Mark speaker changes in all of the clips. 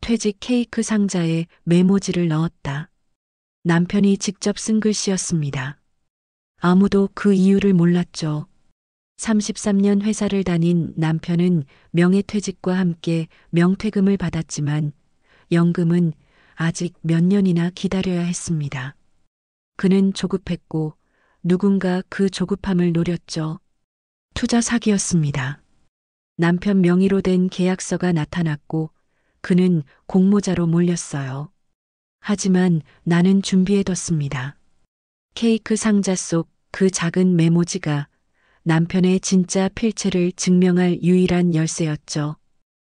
Speaker 1: 퇴직 케이크 상자에 메모지를 넣었다. 남편이 직접 쓴 글씨였습니다. 아무도 그 이유를 몰랐죠. 33년 회사를 다닌 남편은 명예퇴직과 함께 명퇴금을 받았지만 연금은 아직 몇 년이나 기다려야 했습니다. 그는 조급했고 누군가 그 조급함을 노렸죠. 투자 사기였습니다. 남편 명의로 된 계약서가 나타났고 그는 공모자로 몰렸어요. 하지만 나는 준비해뒀습니다. 케이크 상자 속 그 작은 메모지가 남편의 진짜 필체를 증명할 유일한 열쇠였죠.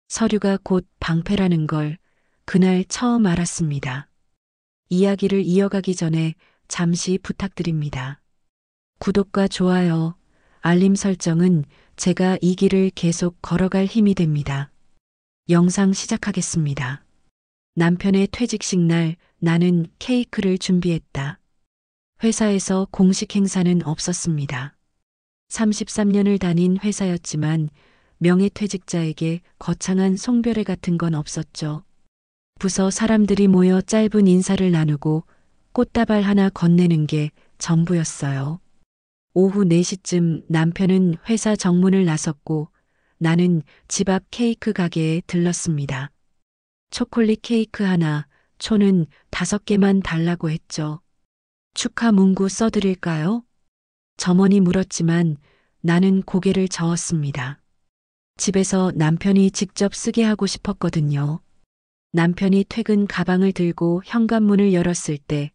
Speaker 1: 서류가 곧 방패라는 걸 그날 처음 알았습니다. 이야기를 이어가기 전에 잠시 부탁드립니다. 구독과 좋아요, 알림 설정은 제가 이 길을 계속 걸어갈 힘이 됩니다. 영상 시작하겠습니다. 남편의 퇴직식 날 나는 케이크를 준비했다. 회사에서 공식 행사는 없었습니다. 33년을 다닌 회사였지만 명예퇴직자에게 거창한 송별회 같은 건 없었죠. 부서 사람들이 모여 짧은 인사를 나누고 꽃다발 하나 건네는 게 전부였어요. 오후 4시쯤 남편은 회사 정문을 나섰고 나는 집 앞 케이크 가게에 들렀습니다. 초콜릿 케이크 하나, 초는 5개만 달라고 했죠. 축하 문구 써드릴까요? 점원이 물었지만 나는 고개를 저었습니다. 집에서 남편이 직접 쓰게 하고 싶었거든요. 남편이 퇴근 가방을 들고 현관문을 열었을 때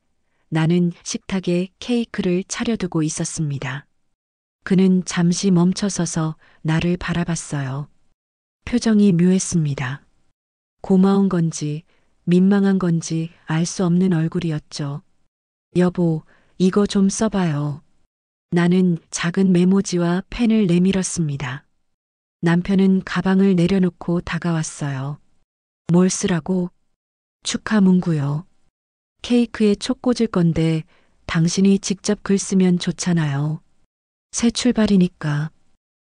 Speaker 1: 나는 식탁에 케이크를 차려두고 있었습니다. 그는 잠시 멈춰서서 나를 바라봤어요. 표정이 묘했습니다. 고마운 건지 민망한 건지 알 수 없는 얼굴이었죠. 여보, 이거 좀 써봐요. 나는 작은 메모지와 펜을 내밀었습니다. 남편은 가방을 내려놓고 다가왔어요. 뭘 쓰라고? 축하 문구요. 케이크에 촉 꽂을 건데 당신이 직접 글 쓰면 좋잖아요. 새 출발이니까.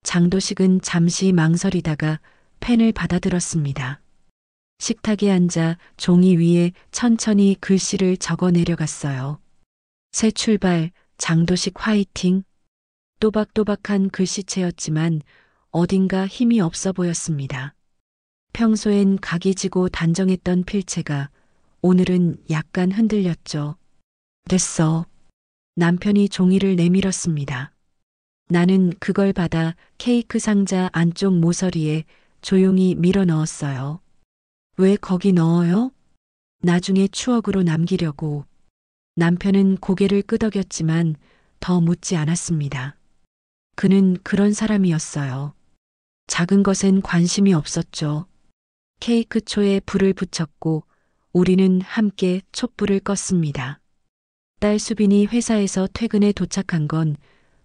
Speaker 1: 장도식은 잠시 망설이다가 펜을 받아들었습니다. 식탁에 앉아 종이 위에 천천히 글씨를 적어 내려갔어요. 새 출발, 장도식 화이팅. 또박또박한 글씨체였지만 어딘가 힘이 없어 보였습니다. 평소엔 각이 지고 단정했던 필체가 오늘은 약간 흔들렸죠. 됐어. 남편이 종이를 내밀었습니다. 나는 그걸 받아 케이크 상자 안쪽 모서리에 조용히 밀어 넣었어요. 왜 거기 넣어요? 나중에 추억으로 남기려고. 남편은 고개를 끄덕였지만 더 묻지 않았습니다. 그는 그런 사람이었어요. 작은 것엔 관심이 없었죠. 케이크 초에 불을 붙였고 우리는 함께 촛불을 껐습니다. 딸 수빈이 회사에서 퇴근에 도착한 건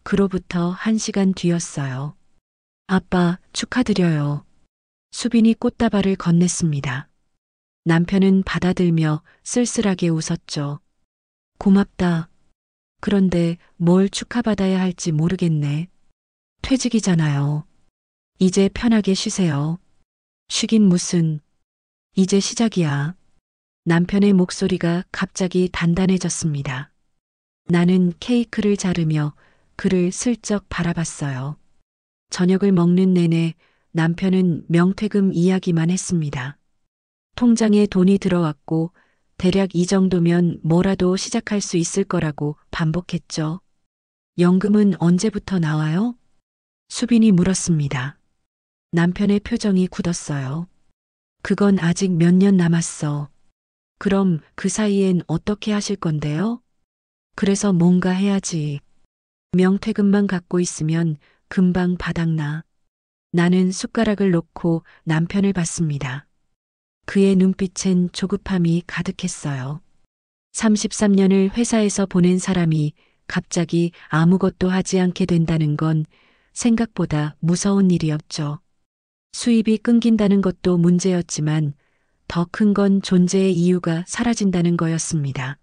Speaker 1: 그로부터 1시간 뒤였어요. 아빠, 축하드려요. 수빈이 꽃다발을 건넸습니다. 남편은 받아들며 쓸쓸하게 웃었죠. 고맙다. 그런데 뭘 축하받아야 할지 모르겠네. 퇴직이잖아요. 이제 편하게 쉬세요. 쉬긴 무슨. 이제 시작이야. 남편의 목소리가 갑자기 단단해졌습니다. 나는 케이크를 자르며 그를 슬쩍 바라봤어요. 저녁을 먹는 내내 남편은 명퇴금 이야기만 했습니다. 통장에 돈이 들어왔고 대략 이 정도면 뭐라도 시작할 수 있을 거라고 반복했죠. 연금은 언제부터 나와요? 수빈이 물었습니다. 남편의 표정이 굳었어요. 그건 아직 몇 년 남았어. 그럼 그 사이엔 어떻게 하실 건데요? 그래서 뭔가 해야지. 명퇴금만 갖고 있으면 금방 바닥나. 나는 숟가락을 놓고 남편을 봤습니다. 그의 눈빛엔 조급함이 가득했어요. 33년을 회사에서 보낸 사람이 갑자기 아무것도 하지 않게 된다는 건 생각보다 무서운 일이었죠. 수입이 끊긴다는 것도 문제였지만 더 큰 건 존재의 이유가 사라진다는 거였습니다.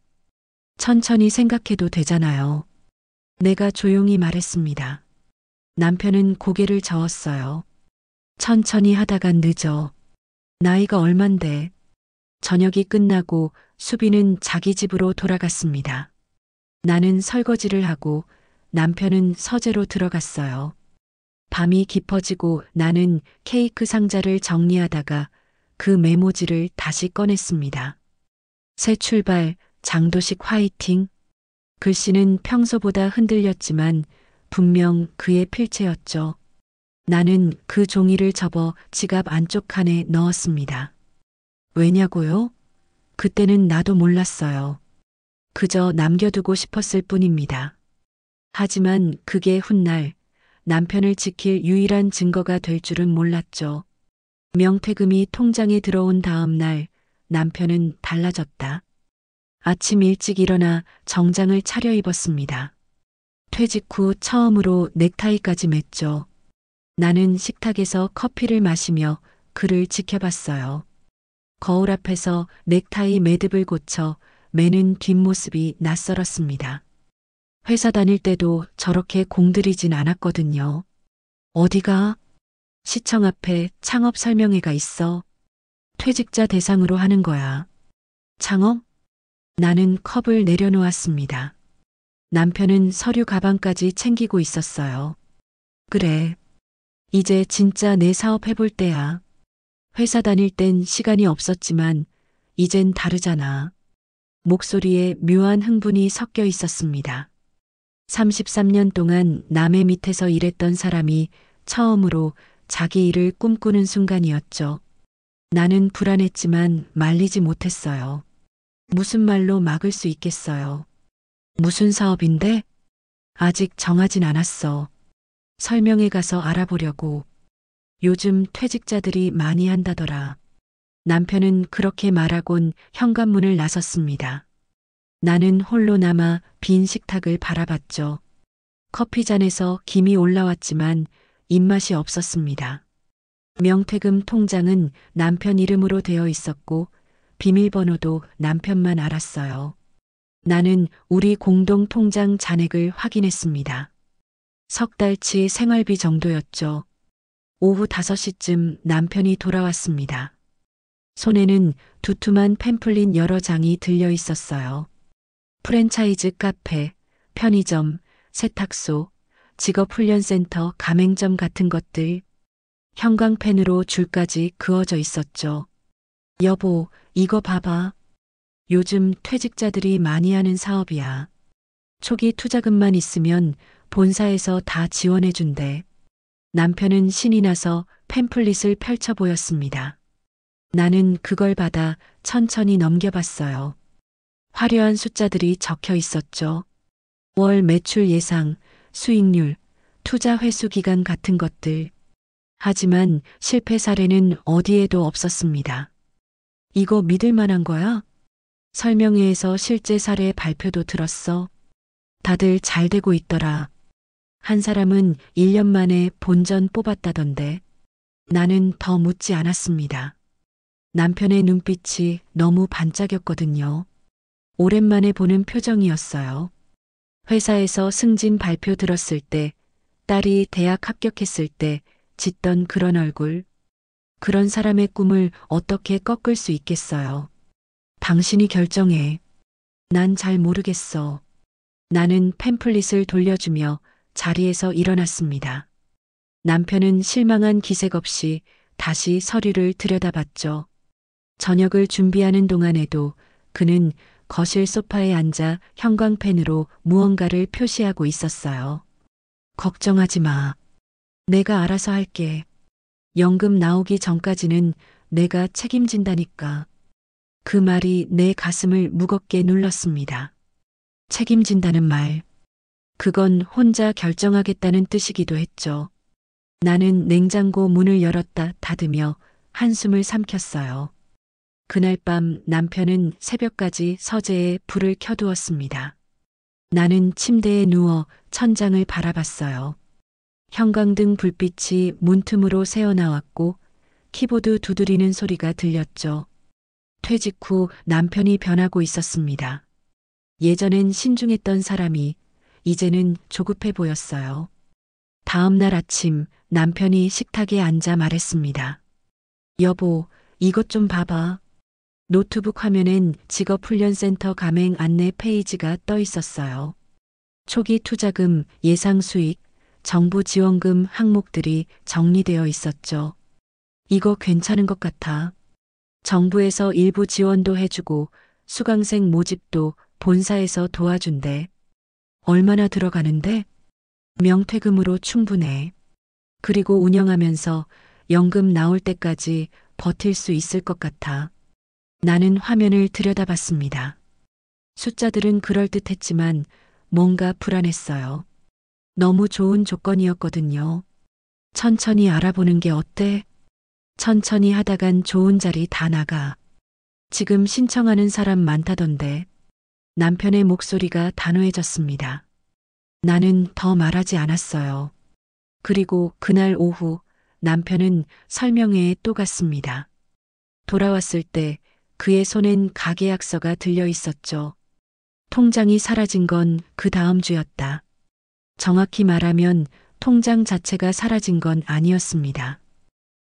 Speaker 1: 천천히 생각해도 되잖아요. 내가 조용히 말했습니다. 남편은 고개를 저었어요. 천천히 하다간 늦어. 나이가 얼만데. 저녁이 끝나고 수빈은 자기 집으로 돌아갔습니다. 나는 설거지를 하고 남편은 서재로 들어갔어요. 밤이 깊어지고 나는 케이크 상자를 정리하다가 그 메모지를 다시 꺼냈습니다. 새 출발, 장도식 화이팅. 글씨는 평소보다 흔들렸지만 분명 그의 필체였죠. 나는 그 종이를 접어 지갑 안쪽 칸에 넣었습니다. 왜냐고요? 그때는 나도 몰랐어요. 그저 남겨두고 싶었을 뿐입니다. 하지만 그게 훗날 남편을 지킬 유일한 증거가 될 줄은 몰랐죠. 명퇴금이 통장에 들어온 다음 날 남편은 달라졌다. 아침 일찍 일어나 정장을 차려입었습니다. 퇴직 후 처음으로 넥타이까지 맸죠. 나는 식탁에서 커피를 마시며 그를 지켜봤어요. 거울 앞에서 넥타이 매듭을 고쳐 매는 뒷모습이 낯설었습니다. 회사 다닐 때도 저렇게 공들이진 않았거든요. 어디가? 시청 앞에 창업 설명회가 있어. 퇴직자 대상으로 하는 거야. 창업? 나는 컵을 내려놓았습니다. 남편은 서류 가방까지 챙기고 있었어요. 그래. 이제 진짜 내 사업 해볼 때야. 회사 다닐 땐 시간이 없었지만 이젠 다르잖아. 목소리에 묘한 흥분이 섞여 있었습니다. 33년 동안 남의 밑에서 일했던 사람이 처음으로 자기 일을 꿈꾸는 순간이었죠. 나는 불안했지만 말리지 못했어요. 무슨 말로 막을 수 있겠어요. 무슨 사업인데? 아직 정하진 않았어. 설명회 가서 알아보려고. 요즘 퇴직자들이 많이 한다더라. 남편은 그렇게 말하곤 현관문을 나섰습니다. 나는 홀로 남아 빈 식탁을 바라봤죠. 커피잔에서 김이 올라왔지만 입맛이 없었습니다. 명퇴금 통장은 남편 이름으로 되어 있었고 비밀번호도 남편만 알았어요. 나는 우리 공동 통장 잔액을 확인했습니다. 석 달치 생활비 정도였죠. 오후 5시쯤 남편이 돌아왔습니다. 손에는 두툼한 팸플릿 여러 장이 들려 있었어요. 프랜차이즈 카페, 편의점, 세탁소, 직업훈련센터, 가맹점 같은 것들. 형광펜으로 줄까지 그어져 있었죠. 여보, 이거 봐봐. 요즘 퇴직자들이 많이 하는 사업이야. 초기 투자금만 있으면 본사에서 다 지원해준대. 남편은 신이 나서 팸플릿을 펼쳐 보였습니다. 나는 그걸 받아 천천히 넘겨봤어요. 화려한 숫자들이 적혀 있었죠. 월 매출 예상, 수익률, 투자 회수 기간 같은 것들. 하지만 실패 사례는 어디에도 없었습니다. 이거 믿을 만한 거야? 설명회에서 실제 사례 발표도 들었어. 다들 잘 되고 있더라. 한 사람은 1년 만에 본전 뽑았다던데. 나는 더 묻지 않았습니다. 남편의 눈빛이 너무 반짝였거든요. 오랜만에 보는 표정이었어요. 회사에서 승진 발표 들었을 때, 딸이 대학 합격했을 때 짓던 그런 얼굴. 그런 사람의 꿈을 어떻게 꺾을 수 있겠어요. 당신이 결정해. 난 잘 모르겠어. 나는 팸플릿을 돌려주며 자리에서 일어났습니다. 남편은 실망한 기색 없이 다시 서류를 들여다봤죠. 저녁을 준비하는 동안에도 그는 거실 소파에 앉아 형광펜으로 무언가를 표시하고 있었어요. 걱정하지 마. 내가 알아서 할게. 연금 나오기 전까지는 내가 책임진다니까. 그 말이 내 가슴을 무겁게 눌렀습니다. 책임진다는 말. 그건 혼자 결정하겠다는 뜻이기도 했죠. 나는 냉장고 문을 열었다 닫으며 한숨을 삼켰어요. 그날 밤 남편은 새벽까지 서재에 불을 켜두었습니다. 나는 침대에 누워 천장을 바라봤어요. 형광등 불빛이 문틈으로 새어나왔고 키보드 두드리는 소리가 들렸죠. 퇴직 후 남편이 변하고 있었습니다. 예전엔 신중했던 사람이 이제는 조급해 보였어요. 다음 날 아침 남편이 식탁에 앉아 말했습니다. 여보, 이것 좀 봐봐. 노트북 화면엔 직업훈련센터 가맹 안내 페이지가 떠 있었어요. 초기 투자금, 예상 수익, 정부 지원금 항목들이 정리되어 있었죠. 이거 괜찮은 것 같아. 정부에서 일부 지원도 해주고 수강생 모집도 본사에서 도와준대. 얼마나 들어가는데? 명퇴금으로 충분해. 그리고 운영하면서 연금 나올 때까지 버틸 수 있을 것 같아. 나는 화면을 들여다봤습니다. 숫자들은 그럴듯했지만 뭔가 불안했어요. 너무 좋은 조건이었거든요. 천천히 알아보는 게 어때? 천천히 하다간 좋은 자리 다 나가. 지금 신청하는 사람 많다던데. 남편의 목소리가 단호해졌습니다. 나는 더 말하지 않았어요. 그리고 그날 오후 남편은 설명회에 또 갔습니다. 돌아왔을 때 그의 손엔 가계약서가 들려 있었죠. 통장이 사라진 건 그 다음 주였다. 정확히 말하면 통장 자체가 사라진 건 아니었습니다.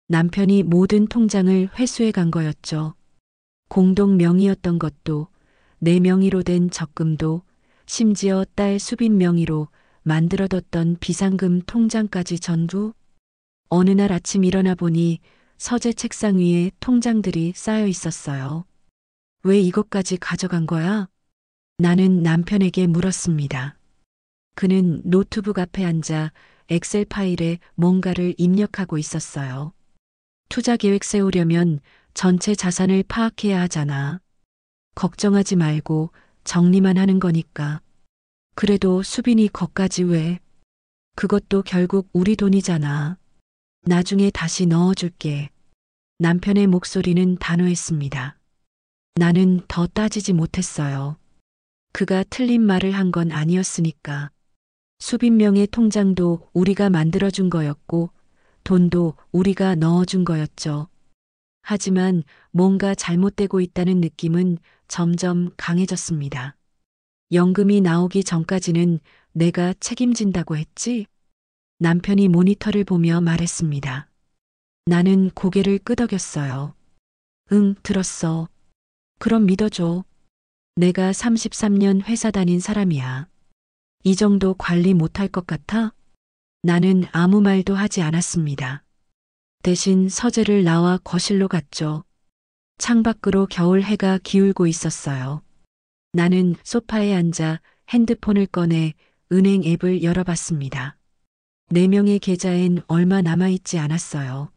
Speaker 1: 남편이 모든 통장을 회수해 간 거였죠. 공동 명의였던 것도, 내 명의로 된 적금도, 심지어 딸 수빈 명의로 만들어뒀던 비상금 통장까지 전부. 어느 날 아침 일어나 보니 서재 책상 위에 통장들이 쌓여 있었어요. 왜 이것까지 가져간 거야? 나는 남편에게 물었습니다. 그는 노트북 앞에 앉아 엑셀 파일에 뭔가를 입력하고 있었어요. 투자 계획 세우려면 전체 자산을 파악해야 하잖아. 걱정하지 말고 정리만 하는 거니까. 그래도 수빈이 거까지 왜? 그것도 결국 우리 돈이잖아. 나중에 다시 넣어줄게. 남편의 목소리는 단호했습니다. 나는 더 따지지 못했어요. 그가 틀린 말을 한 건 아니었으니까. 수빈 명의 통장도 우리가 만들어준 거였고, 돈도 우리가 넣어준 거였죠. 하지만 뭔가 잘못되고 있다는 느낌은 점점 강해졌습니다. 연금이 나오기 전까지는 내가 책임진다고 했지? 남편이 모니터를 보며 말했습니다. 나는 고개를 끄덕였어요. 응, 들었어. 그럼 믿어줘. 내가 33년 회사 다닌 사람이야. 이 정도 관리 못할 것 같아? 나는 아무 말도 하지 않았습니다. 대신 서재를 나와 거실로 갔죠. 창밖으로 겨울 해가 기울고 있었어요. 나는 소파에 앉아 핸드폰을 꺼내 은행 앱을 열어봤습니다. 4명의 계좌엔 얼마 남아있지 않았어요.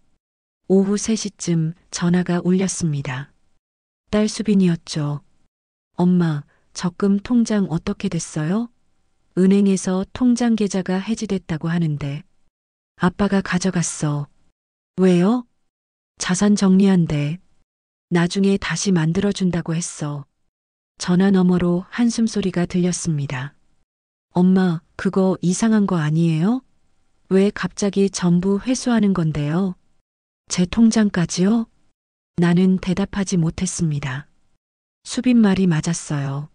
Speaker 1: 오후 3시쯤 전화가 울렸습니다. 딸 수빈이었죠. 엄마, 적금 통장 어떻게 됐어요? 은행에서 통장 계좌가 해지됐다고 하는데. 아빠가 가져갔어. 왜요? 자산 정리한대. 나중에 다시 만들어준다고 했어. 전화 너머로 한숨소리가 들렸습니다. 엄마, 그거 이상한 거 아니에요? 왜 갑자기 전부 회수하는 건데요? 제 통장까지요? 나는 대답하지 못했습니다. 수빈 말이 맞았어요.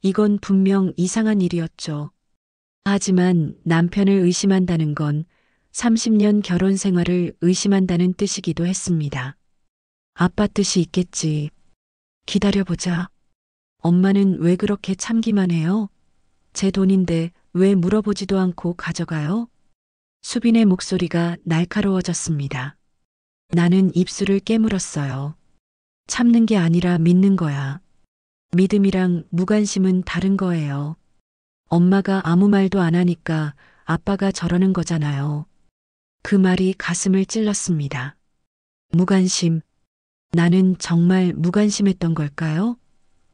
Speaker 1: 이건 분명 이상한 일이었죠. 하지만 남편을 의심한다는 건 30년 결혼 생활을 의심한다는 뜻이기도 했습니다. 아빠 뜻이 있겠지. 기다려보자. 엄마는 왜 그렇게 참기만 해요? 제 돈인데 왜 물어보지도 않고 가져가요? 수빈의 목소리가 날카로워졌습니다. 나는 입술을 깨물었어요. 참는 게 아니라 믿는 거야. 믿음이랑 무관심은 다른 거예요. 엄마가 아무 말도 안 하니까 아빠가 저러는 거잖아요. 그 말이 가슴을 찔렀습니다. 무관심. 나는 정말 무관심했던 걸까요?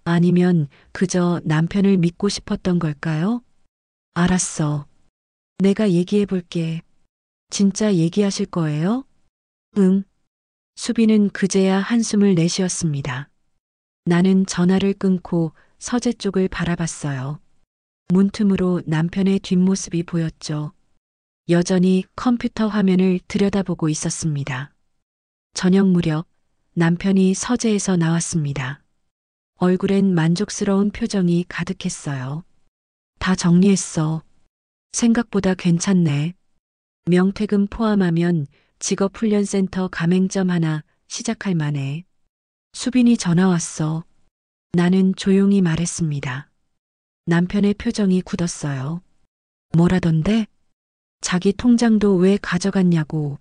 Speaker 1: 아니면 그저 남편을 믿고 싶었던 걸까요? 알았어. 내가 얘기해 볼게. 진짜 얘기하실 거예요? 응. 수빈은 그제야 한숨을 내쉬었습니다. 나는 전화를 끊고 서재 쪽을 바라봤어요. 문틈으로 남편의 뒷모습이 보였죠. 여전히 컴퓨터 화면을 들여다보고 있었습니다. 저녁 무렵 남편이 서재에서 나왔습니다. 얼굴엔 만족스러운 표정이 가득했어요. 다 정리했어. 생각보다 괜찮네. 명퇴금 포함하면 직업훈련센터 가맹점 하나 시작할 만해. 수빈이 전화 왔어. 나는 조용히 말했습니다. 남편의 표정이 굳었어요. 뭐라던데? 자기 통장도 왜 가져갔냐고.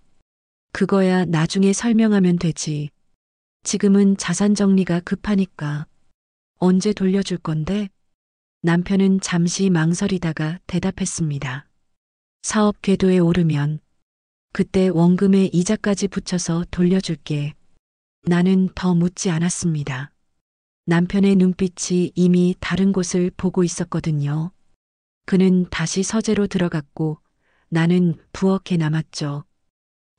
Speaker 1: 그거야 나중에 설명하면 되지. 지금은 자산 정리가 급하니까. 언제 돌려줄 건데? 남편은 잠시 망설이다가 대답했습니다. 사업 궤도에 오르면 그때 원금에 이자까지 붙여서 돌려줄게. 나는 더 묻지 않았습니다. 남편의 눈빛이 이미 다른 곳을 보고 있었거든요. 그는 다시 서재로 들어갔고 나는 부엌에 남았죠.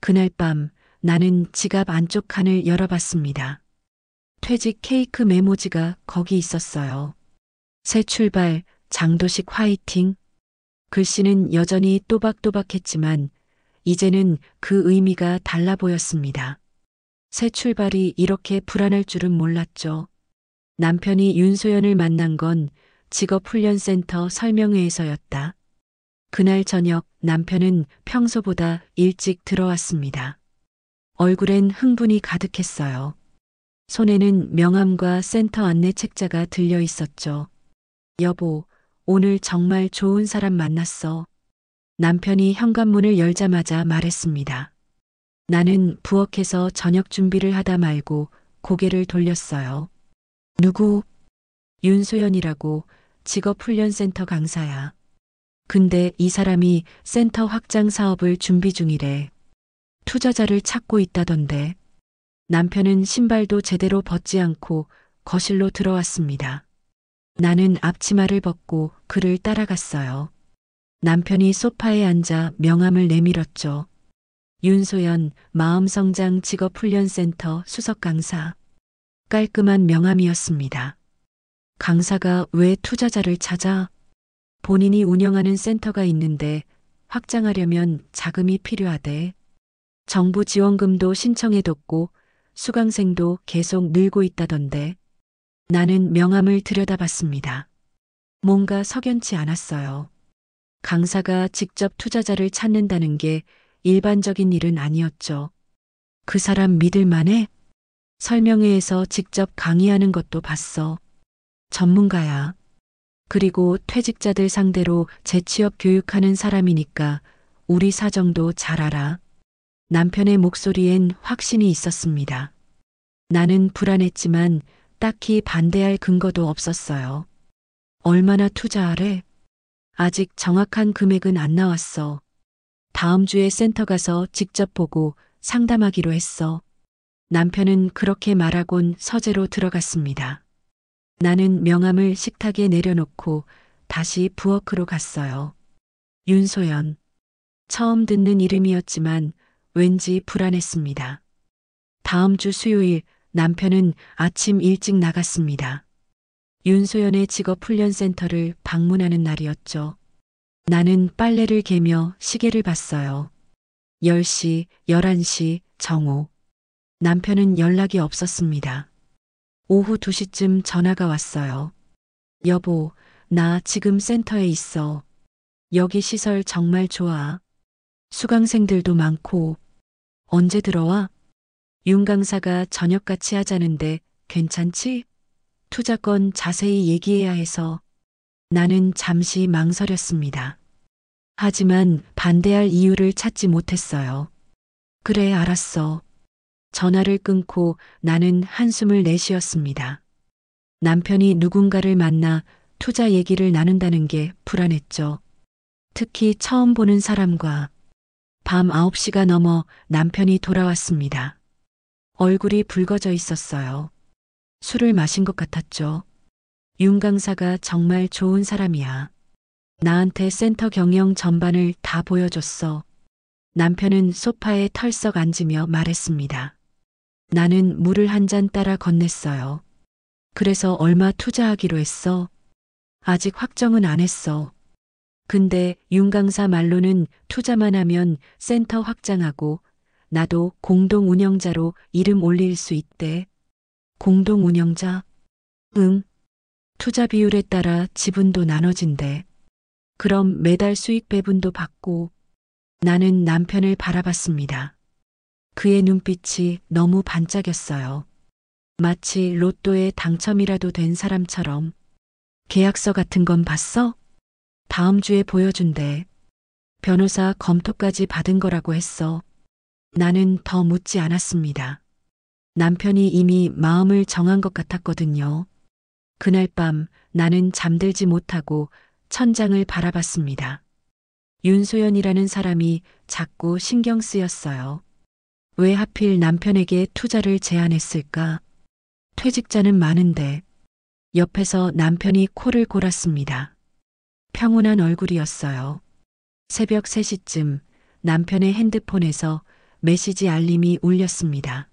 Speaker 1: 그날 밤 나는 지갑 안쪽 칸을 열어봤습니다. 퇴직 케이크 메모지가 거기 있었어요. 새 출발, 장도식 화이팅. 글씨는 여전히 또박또박했지만 이제는 그 의미가 달라 보였습니다. 새 출발이 이렇게 불안할 줄은 몰랐죠. 남편이 윤소연을 만난 건 직업훈련센터 설명회에서였다. 그날 저녁 남편은 평소보다 일찍 들어왔습니다. 얼굴엔 흥분이 가득했어요. 손에는 명함과 센터 안내 책자가 들려 있었죠. 여보, 오늘 정말 좋은 사람 만났어. 남편이 현관문을 열자마자 말했습니다. 나는 부엌에서 저녁 준비를 하다 말고 고개를 돌렸어요. 누구? 윤소연이라고 직업훈련센터 강사야. 근데 이 사람이 센터 확장 사업을 준비 중이래. 투자자를 찾고 있다던데. 남편은 신발도 제대로 벗지 않고 거실로 들어왔습니다. 나는 앞치마를 벗고 그를 따라갔어요. 남편이 소파에 앉아 명함을 내밀었죠. 윤소연 마음성장 직업훈련센터 수석 강사. 깔끔한 명함이었습니다. 강사가 왜 투자자를 찾아? 본인이 운영하는 센터가 있는데 확장하려면 자금이 필요하대. 정부 지원금도 신청해뒀고 수강생도 계속 늘고 있다던데. 나는 명함을 들여다봤습니다. 뭔가 석연치 않았어요. 강사가 직접 투자자를 찾는다는 게 일반적인 일은 아니었죠. 그 사람 믿을만해? 설명회에서 직접 강의하는 것도 봤어. 전문가야. 그리고 퇴직자들 상대로 재취업 교육하는 사람이니까 우리 사정도 잘 알아. 남편의 목소리엔 확신이 있었습니다. 나는 불안했지만 딱히 반대할 근거도 없었어요. 얼마나 투자하래? 아직 정확한 금액은 안 나왔어. 다음 주에 센터 가서 직접 보고 상담하기로 했어. 남편은 그렇게 말하곤 서재로 들어갔습니다. 나는 명함을 식탁에 내려놓고 다시 부엌으로 갔어요. 윤소연. 처음 듣는 이름이었지만 왠지 불안했습니다. 다음 주 수요일 남편은 아침 일찍 나갔습니다. 윤소연의 직업훈련센터를 방문하는 날이었죠. 나는 빨래를 개며 시계를 봤어요. 10시, 11시, 정오. 남편은 연락이 없었습니다. 오후 2시쯤 전화가 왔어요. 여보, 나 지금 센터에 있어. 여기 시설 정말 좋아. 수강생들도 많고. 언제 들어와? 윤 강사가 저녁 같이 하자는데 괜찮지? 투자건 자세히 얘기해야 해서. 나는 잠시 망설였습니다. 하지만 반대할 이유를 찾지 못했어요. 그래, 알았어. 전화를 끊고 나는 한숨을 내쉬었습니다. 남편이 누군가를 만나 투자 얘기를 나눈다는 게 불안했죠. 특히 처음 보는 사람과. 밤 9시가 넘어 남편이 돌아왔습니다. 얼굴이 붉어져 있었어요. 술을 마신 것 같았죠. 윤 강사가 정말 좋은 사람이야. 나한테 센터 경영 전반을 다 보여줬어. 남편은 소파에 털썩 앉으며 말했습니다. 나는 물을 한 잔 따라 건넸어요. 그래서 얼마 투자하기로 했어? 아직 확정은 안 했어. 근데 윤 강사 말로는 투자만 하면 센터 확장하고 나도 공동 운영자로 이름 올릴 수 있대. 공동 운영자? 응. 투자 비율에 따라 지분도 나눠진대. 그럼 매달 수익 배분도 받고. 나는 남편을 바라봤습니다. 그의 눈빛이 너무 반짝였어요. 마치 로또에 당첨이라도 된 사람처럼. 계약서 같은 건 봤어? 다음 주에 보여준대. 변호사 검토까지 받은 거라고 했어. 나는 더 묻지 않았습니다. 남편이 이미 마음을 정한 것 같았거든요. 그날 밤 나는 잠들지 못하고 천장을 바라봤습니다. 윤소연이라는 사람이 자꾸 신경 쓰였어요. 왜 하필 남편에게 투자를 제안했을까? 퇴직자는 많은데. 옆에서 남편이 코를 골았습니다. 평온한 얼굴이었어요. 새벽 3시쯤 남편의 핸드폰에서 메시지 알림이 울렸습니다.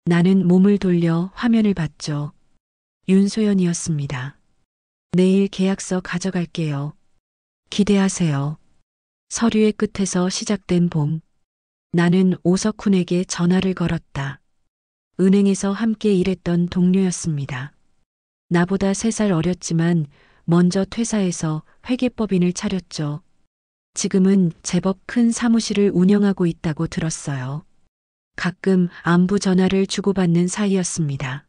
Speaker 1: 나는 몸을 돌려 화면을 봤죠. 윤소연이었습니다. 내일 계약서 가져갈게요. 기대하세요. 서류의 끝에서 시작된 봄. 나는 오석훈에게 전화를 걸었다. 은행에서 함께 일했던 동료였습니다. 나보다 3살 어렸지만 먼저 퇴사해서 회계법인을 차렸죠. 지금은 제법 큰 사무실을 운영하고 있다고 들었어요. 가끔 안부 전화를 주고받는 사이였습니다.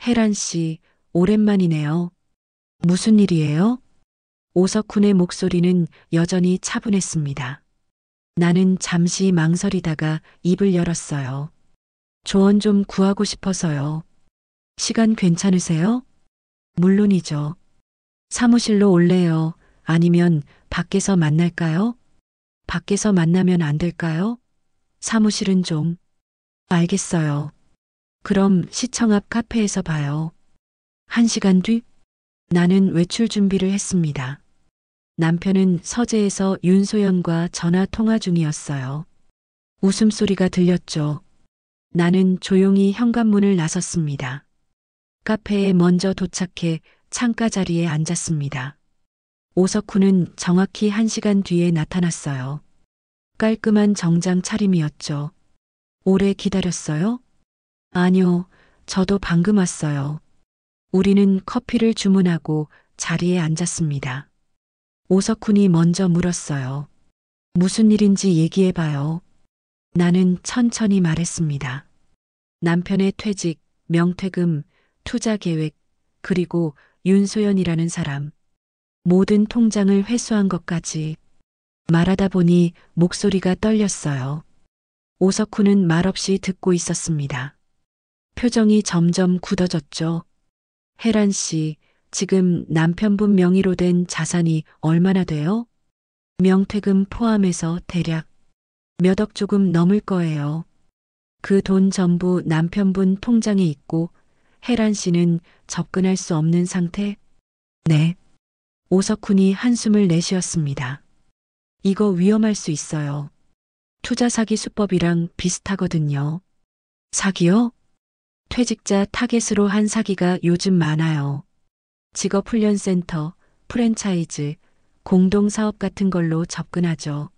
Speaker 1: 혜란 씨, 오랜만이네요. 무슨 일이에요? 오석훈의 목소리는 여전히 차분했습니다. 나는 잠시 망설이다가 입을 열었어요. 조언 좀 구하고 싶어서요. 시간 괜찮으세요? 물론이죠. 사무실로 올래요? 아니면 밖에서 만날까요? 밖에서 만나면 안 될까요? 사무실은 좀. 알겠어요. 그럼 시청 앞 카페에서 봐요. 1시간 뒤? 나는 외출 준비를 했습니다. 남편은 서재에서 윤소연과 전화 통화 중이었어요. 웃음소리가 들렸죠. 나는 조용히 현관문을 나섰습니다. 카페에 먼저 도착해 창가 자리에 앉았습니다. 오석훈은 정확히 1시간 뒤에 나타났어요. 깔끔한 정장 차림이었죠. 오래 기다렸어요? 아니요, 저도 방금 왔어요. 우리는 커피를 주문하고 자리에 앉았습니다. 오석훈이 먼저 물었어요. 무슨 일인지 얘기해봐요. 나는 천천히 말했습니다. 남편의 퇴직, 명퇴금, 투자 계획, 그리고 윤소연이라는 사람. 모든 통장을 회수한 것까지. 말하다 보니 목소리가 떨렸어요. 오석훈은 말없이 듣고 있었습니다. 표정이 점점 굳어졌죠. 혜란 씨, 지금 남편분 명의로 된 자산이 얼마나 돼요? 명퇴금 포함해서 대략 몇 억 조금 넘을 거예요. 그 돈 전부 남편분 통장에 있고 혜란 씨는 접근할 수 없는 상태? 네. 오석훈이 한숨을 내쉬었습니다. 이거 위험할 수 있어요. 투자 사기 수법이랑 비슷하거든요. 사기요? 퇴직자 타겟으로 한 사기가 요즘 많아요. 직업훈련센터, 프랜차이즈, 공동사업 같은 걸로 접근하죠.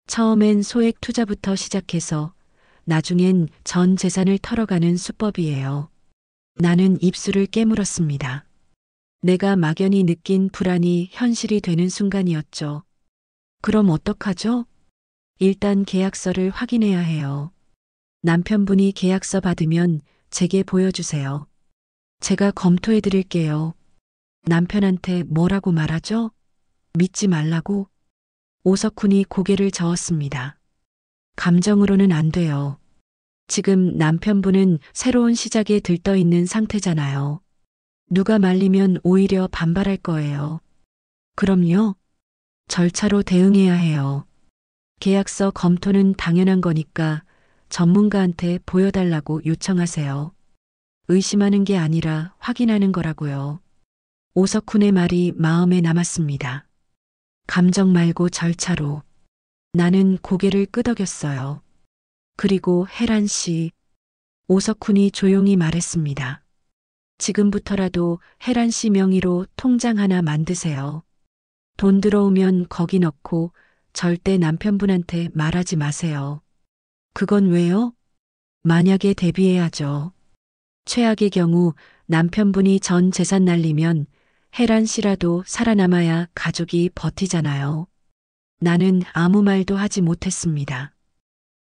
Speaker 1: 처음엔 소액 투자부터 시작해서 나중엔 전 재산을 털어가는 수법이에요. 나는 입술을 깨물었습니다. 내가 막연히 느낀 불안이 현실이 되는 순간이었죠. 그럼 어떡하죠? 일단 계약서를 확인해야 해요. 남편분이 계약서 받으면 제게 보여주세요. 제가 검토해 드릴게요. 남편한테 뭐라고 말하죠? 믿지 말라고? 오석훈이 고개를 저었습니다. 감정으로는 안 돼요. 지금 남편분은 새로운 시작에 들떠 있는 상태잖아요. 누가 말리면 오히려 반발할 거예요. 그럼요. 절차로 대응해야 해요. 계약서 검토는 당연한 거니까 전문가한테 보여달라고 요청하세요. 의심하는 게 아니라 확인하는 거라고요. 오석훈의 말이 마음에 남았습니다. 감정 말고 절차로. 나는 고개를 끄덕였어요. 그리고 혜란 씨. 오석훈이 조용히 말했습니다. 지금부터라도 혜란 씨 명의로 통장 하나 만드세요. 돈 들어오면 거기 넣고 절대 남편분한테 말하지 마세요. 그건 왜요? 만약에 대비해야죠. 최악의 경우 남편분이 전 재산 날리면 혜란 씨라도 살아남아야 가족이 버티잖아요. 나는 아무 말도 하지 못했습니다.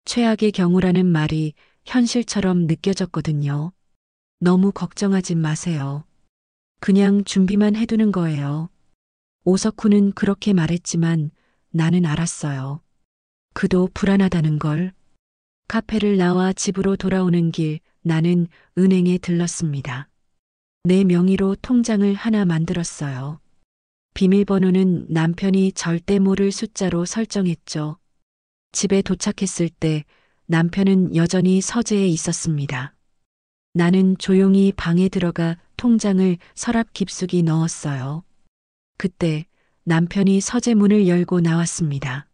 Speaker 1: 최악의 경우라는 말이 현실처럼 느껴졌거든요. 너무 걱정하지 마세요. 그냥 준비만 해두는 거예요. 오석훈은 그렇게 말했지만 나는 알았어요. 그도 불안하다는 걸. 카페를 나와 집으로 돌아오는 길 나는 은행에 들렀습니다. 내 명의로 통장을 하나 만들었어요. 비밀번호는 남편이 절대 모를 숫자로 설정했죠. 집에 도착했을 때 남편은 여전히 서재에 있었습니다. 나는 조용히 방에 들어가 통장을 서랍 깊숙이 넣었어요. 그때 남편이 서재 문을 열고 나왔습니다.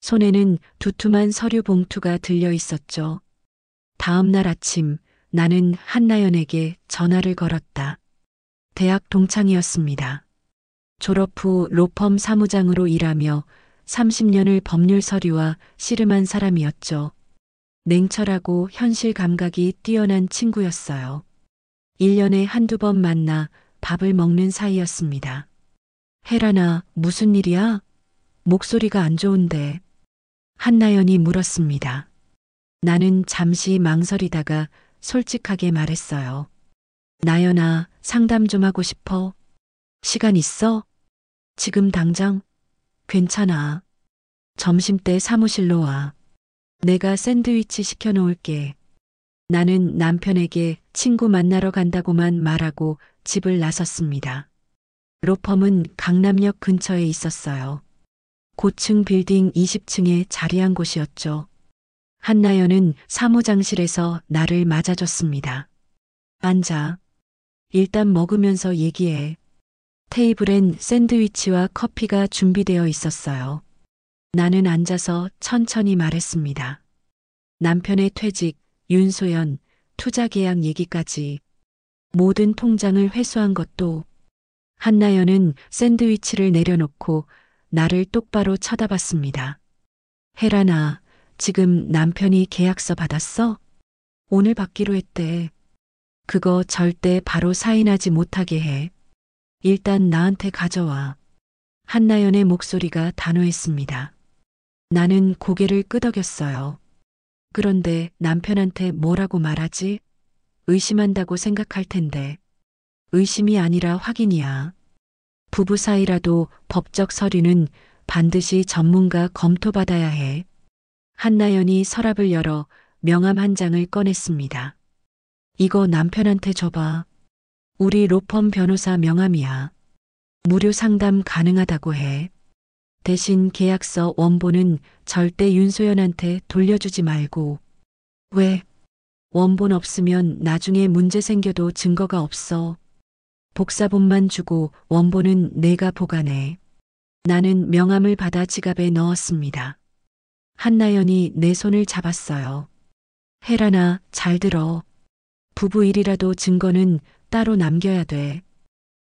Speaker 1: 손에는 두툼한 서류 봉투가 들려 있었죠. 다음 날 아침 나는 한나연에게 전화를 걸었다. 대학 동창이었습니다. 졸업 후 로펌 사무장으로 일하며 30년을 법률 서류와 씨름한 사람이었죠. 냉철하고 현실 감각이 뛰어난 친구였어요. 1년에 한두 번 만나 밥을 먹는 사이였습니다. 혜란아, 무슨 일이야? 목소리가 안 좋은데. 한나연이 물었습니다. 나는 잠시 망설이다가 솔직하게 말했어요. 나연아, 상담 좀 하고 싶어. 시간 있어? 지금 당장? 괜찮아. 점심때 사무실로 와. 내가 샌드위치 시켜놓을게. 나는 남편에게 친구 만나러 간다고만 말하고 집을 나섰습니다. 로펌은 강남역 근처에 있었어요. 고층 빌딩 20층에 자리한 곳이었죠. 한나연은 사무장실에서 나를 맞아줬습니다. 앉아. 일단 먹으면서 얘기해. 테이블엔 샌드위치와 커피가 준비되어 있었어요. 나는 앉아서 천천히 말했습니다. 남편의 퇴직, 윤소연, 투자 계약 얘기까지 모든 통장을 회수한 것도. 한나연은 샌드위치를 내려놓고 나를 똑바로 쳐다봤습니다. 혜란아, 지금 남편이 계약서 받았어? 오늘 받기로 했대. 그거 절대 바로 사인하지 못하게 해. 일단 나한테 가져와. 한나연의 목소리가 단호했습니다. 나는 고개를 끄덕였어요. 그런데 남편한테 뭐라고 말하지? 의심한다고 생각할 텐데. 의심이 아니라 확인이야. 부부 사이라도 법적 서류는 반드시 전문가 검토받아야 해. 한나연이 서랍을 열어 명함 한 장을 꺼냈습니다. 이거 남편한테 줘봐. 우리 로펌 변호사 명함이야. 무료 상담 가능하다고 해. 대신 계약서 원본은 절대 윤소연한테 돌려주지 말고. 왜? 원본 없으면 나중에 문제 생겨도 증거가 없어. 복사본만 주고 원본은 내가 보관해. 나는 명함을 받아 지갑에 넣었습니다. 한나연이 내 손을 잡았어요. 혜란아, 잘 들어. 부부 일이라도 증거는 따로 남겨야 돼.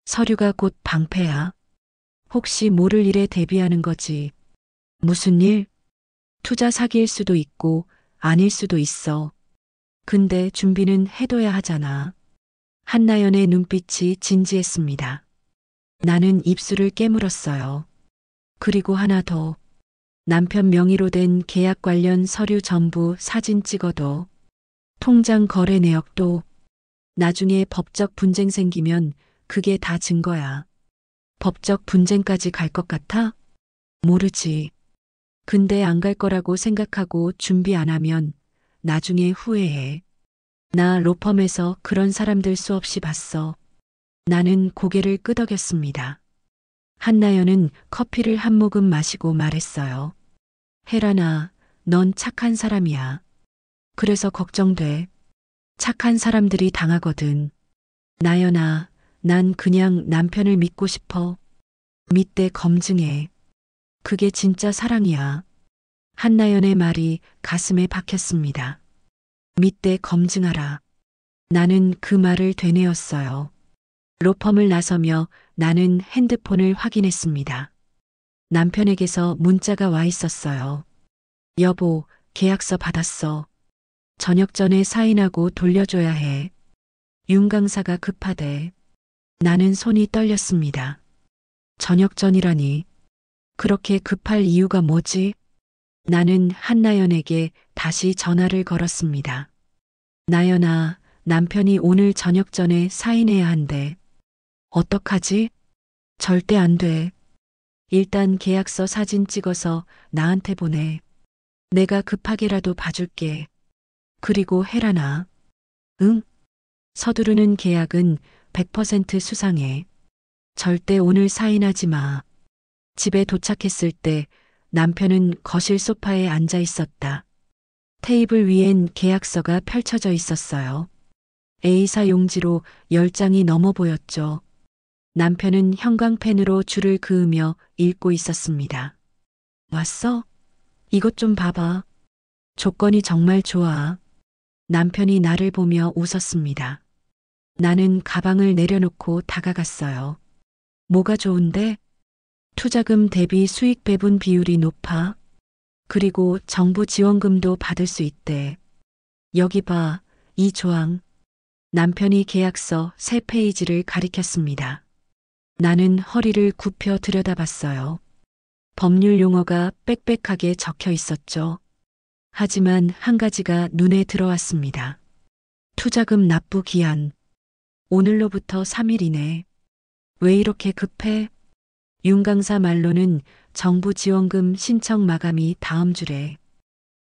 Speaker 1: 서류가 곧 방패야. 혹시 모를 일에 대비하는 거지. 무슨 일? 투자 사기일 수도 있고 아닐 수도 있어. 근데 준비는 해둬야 하잖아. 한나연의 눈빛이 진지했습니다. 나는 입술을 깨물었어요. 그리고 하나 더. 남편 명의로 된 계약 관련 서류 전부 사진 찍어도. 통장 거래 내역도. 나중에 법적 분쟁 생기면 그게 다 증거야. 법적 분쟁까지 갈 것 같아? 모르지. 근데 안 갈 거라고 생각하고 준비 안 하면 나중에 후회해. 나 로펌에서 그런 사람들 수없이 봤어. 나는 고개를 끄덕였습니다. 한나연은 커피를 한 모금 마시고 말했어요. 혜란아, 넌 착한 사람이야. 그래서 걱정돼. 착한 사람들이 당하거든. 나연아, 난 그냥 남편을 믿고 싶어. 믿대 검증해. 그게 진짜 사랑이야. 한나연의 말이 가슴에 박혔습니다. 믿대 검증하라. 나는 그 말을 되뇌었어요. 로펌을 나서며 나는 핸드폰을 확인했습니다. 남편에게서 문자가 와 있었어요. 여보, 계약서 받았어. 저녁 전에 사인하고 돌려줘야 해. 윤 강사가 급하대. 나는 손이 떨렸습니다. 저녁 전이라니. 그렇게 급할 이유가 뭐지? 나는 한나연에게 다시 전화를 걸었습니다. 나연아, 남편이 오늘 저녁 전에 사인해야 한대. 어떡하지? 절대 안 돼. 일단 계약서 사진 찍어서 나한테 보내. 내가 급하게라도 봐줄게. 그리고 혜란아. 응? 서두르는 계약은 100% 수상해. 절대 오늘 사인하지 마. 집에 도착했을 때 남편은 거실 소파에 앉아 있었다. 테이블 위엔 계약서가 펼쳐져 있었어요. A사 용지로 10장이 넘어 보였죠. 남편은 형광펜으로 줄을 그으며 읽고 있었습니다. 왔어? 이것 좀 봐봐. 조건이 정말 좋아. 남편이 나를 보며 웃었습니다. 나는 가방을 내려놓고 다가갔어요. 뭐가 좋은데? 투자금 대비 수익 배분 비율이 높아. 그리고 정부 지원금도 받을 수 있대. 여기 봐, 이 조항. 남편이 계약서 3페이지를 가리켰습니다. 나는 허리를 굽혀 들여다봤어요. 법률 용어가 빽빽하게 적혀 있었죠. 하지만 한 가지가 눈에 들어왔습니다. 투자금 납부 기한. 오늘로부터 3일이네. 왜 이렇게 급해? 윤 강사 말로는 정부 지원금 신청 마감이 다음 주래.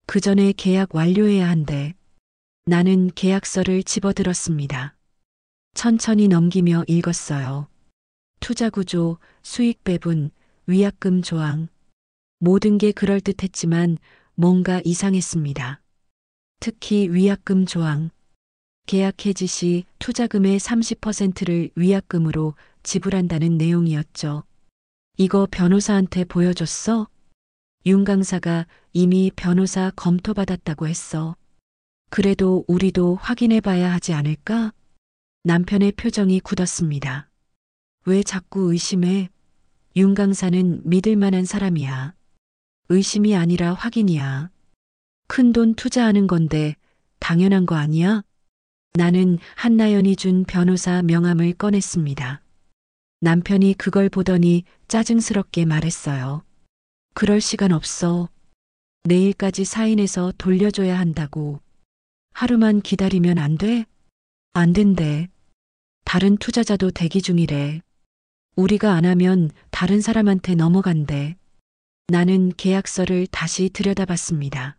Speaker 1: 그 전에 계약 완료해야 한대. 나는 계약서를 집어들었습니다. 천천히 넘기며 읽었어요. 투자 구조, 수익 배분, 위약금 조항. 모든 게 그럴듯했지만 뭔가 이상했습니다. 특히 위약금 조항. 계약 해지 시 투자금의 30%를 위약금으로 지불한다는 내용이었죠. 이거 변호사한테 보여줬어? 윤 강사가 이미 변호사 검토받았다고 했어. 그래도 우리도 확인해 봐야 하지 않을까? 남편의 표정이 굳었습니다. 왜 자꾸 의심해? 윤 강사는 믿을 만한 사람이야. 의심이 아니라 확인이야. 큰돈 투자하는 건데 당연한 거 아니야? 나는 한나연이 준 변호사 명함을 꺼냈습니다. 남편이 그걸 보더니 짜증스럽게 말했어요. 그럴 시간 없어. 내일까지 사인해서 돌려줘야 한다고. 하루만 기다리면 안 돼? 안 된대. 다른 투자자도 대기 중이래. 우리가 안 하면 다른 사람한테 넘어간대. 나는 계약서를 다시 들여다봤습니다.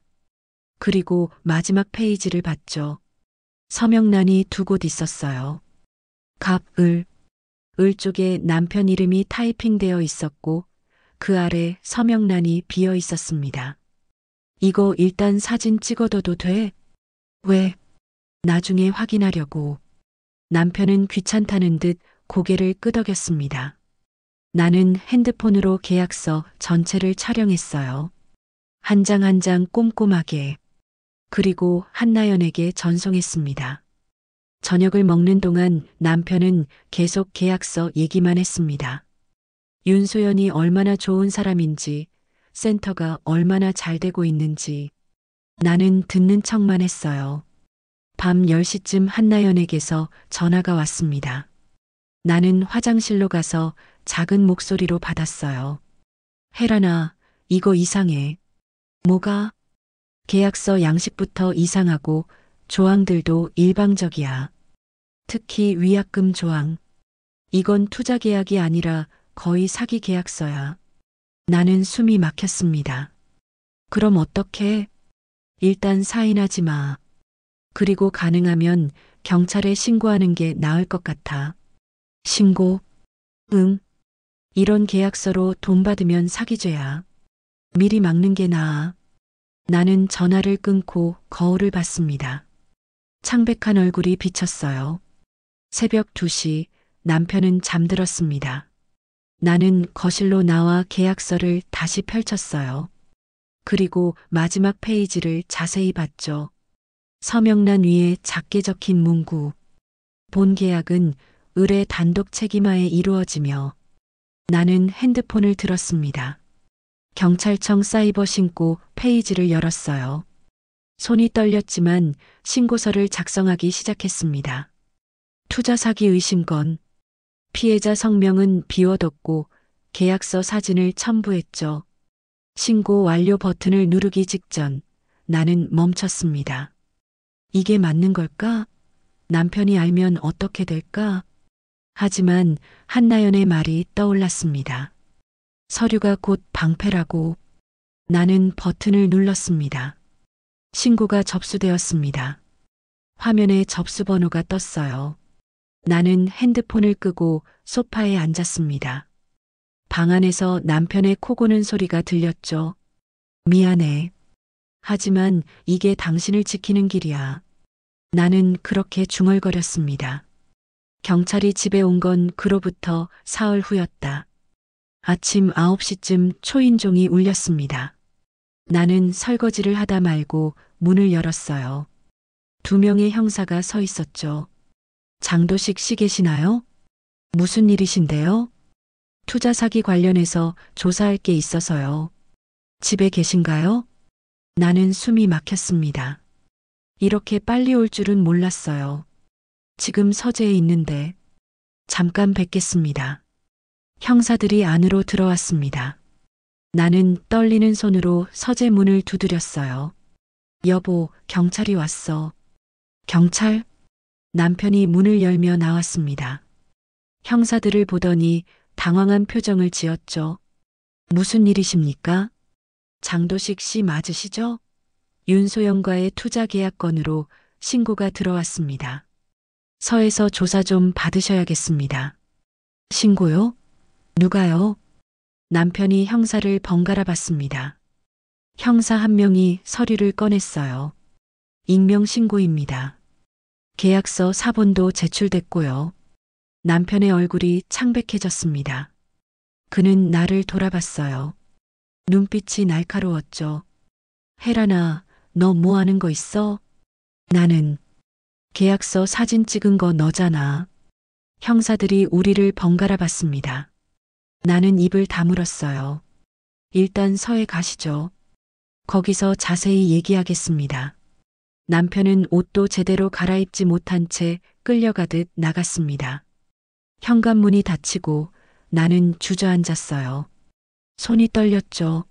Speaker 1: 그리고 마지막 페이지를 봤죠. 서명란이 2곳 있었어요. 갑, 을. 을 쪽에 남편 이름이 타이핑되어 있었고 그 아래 서명란이 비어 있었습니다. 이거 일단 사진 찍어둬도 돼? 왜? 나중에 확인하려고. 남편은 귀찮다는 듯 고개를 끄덕였습니다. 나는 핸드폰으로 계약서 전체를 촬영했어요. 한 장 한 장 꼼꼼하게. 그리고 한나연에게 전송했습니다. 저녁을 먹는 동안 남편은 계속 계약서 얘기만 했습니다. 윤소연이 얼마나 좋은 사람인지, 센터가 얼마나 잘 되고 있는지. 나는 듣는 척만 했어요. 밤 10시쯤 한나연에게서 전화가 왔습니다. 나는 화장실로 가서 작은 목소리로 받았어요. 혜란아, 이거 이상해. 뭐가? 계약서 양식부터 이상하고 조항들도 일방적이야. 특히 위약금 조항. 이건 투자 계약이 아니라 거의 사기 계약서야. 나는 숨이 막혔습니다. 그럼 어떡해? 일단 사인하지 마. 그리고 가능하면 경찰에 신고하는 게 나을 것 같아. 신고? 응. 이런 계약서로 돈 받으면 사기죄야. 미리 막는 게 나아. 나는 전화를 끊고 거울을 봤습니다. 창백한 얼굴이 비쳤어요. 새벽 2시 남편은 잠들었습니다. 나는 거실로 나와 계약서를 다시 펼쳤어요. 그리고 마지막 페이지를 자세히 봤죠. 서명란 위에 작게 적힌 문구. 본 계약은 을의 단독 책임하에 이루어지며. 나는 핸드폰을 들었습니다. 경찰청 사이버 신고 페이지를 열었어요. 손이 떨렸지만 신고서를 작성하기 시작했습니다. 투자 사기 의심건. 피해자 성명은 비워뒀고 계약서 사진을 첨부했죠. 신고 완료 버튼을 누르기 직전 나는 멈췄습니다. 이게 맞는 걸까? 남편이 알면 어떻게 될까? 하지만 한나연의 말이 떠올랐습니다. 서류가 곧 방패라고. 나는 버튼을 눌렀습니다. 신고가 접수되었습니다. 화면에 접수 번호가 떴어요. 나는 핸드폰을 끄고 소파에 앉았습니다. 방 안에서 남편의 코 고는 소리가 들렸죠. 미안해. 하지만 이게 당신을 지키는 길이야. 나는 그렇게 중얼거렸습니다. 경찰이 집에 온 건 그로부터 사흘 후였다. 아침 9시쯤 초인종이 울렸습니다. 나는 설거지를 하다 말고 문을 열었어요. 2명의 형사가 서 있었죠. 장도식 씨 계시나요? 무슨 일이신데요? 투자 사기 관련해서 조사할 게 있어서요. 집에 계신가요? 나는 숨이 막혔습니다. 이렇게 빨리 올 줄은 몰랐어요. 지금 서재에 있는데. 잠깐 뵙겠습니다. 형사들이 안으로 들어왔습니다. 나는 떨리는 손으로 서재 문을 두드렸어요. 여보, 경찰이 왔어. 경찰? 남편이 문을 열며 나왔습니다. 형사들을 보더니 당황한 표정을 지었죠. 무슨 일이십니까? 장도식 씨 맞으시죠? 윤소영과의 투자 계약 건으로 신고가 들어왔습니다. 서에서 조사 좀 받으셔야겠습니다. 신고요? 누가요? 남편이 형사를 번갈아 봤습니다. 형사 한 명이 서류를 꺼냈어요. 익명 신고입니다. 계약서 사본도 제출됐고요. 남편의 얼굴이 창백해졌습니다. 그는 나를 돌아봤어요. 눈빛이 날카로웠죠. 혜란아, 너 뭐 하는 거 있어? 나는 계약서 사진 찍은 거 너잖아. 형사들이 우리를 번갈아 봤습니다. 나는 입을 다물었어요. 일단 서에 가시죠. 거기서 자세히 얘기하겠습니다. 남편은 옷도 제대로 갈아입지 못한 채 끌려가듯 나갔습니다. 현관문이 닫히고 나는 주저앉았어요. 손이 떨렸죠.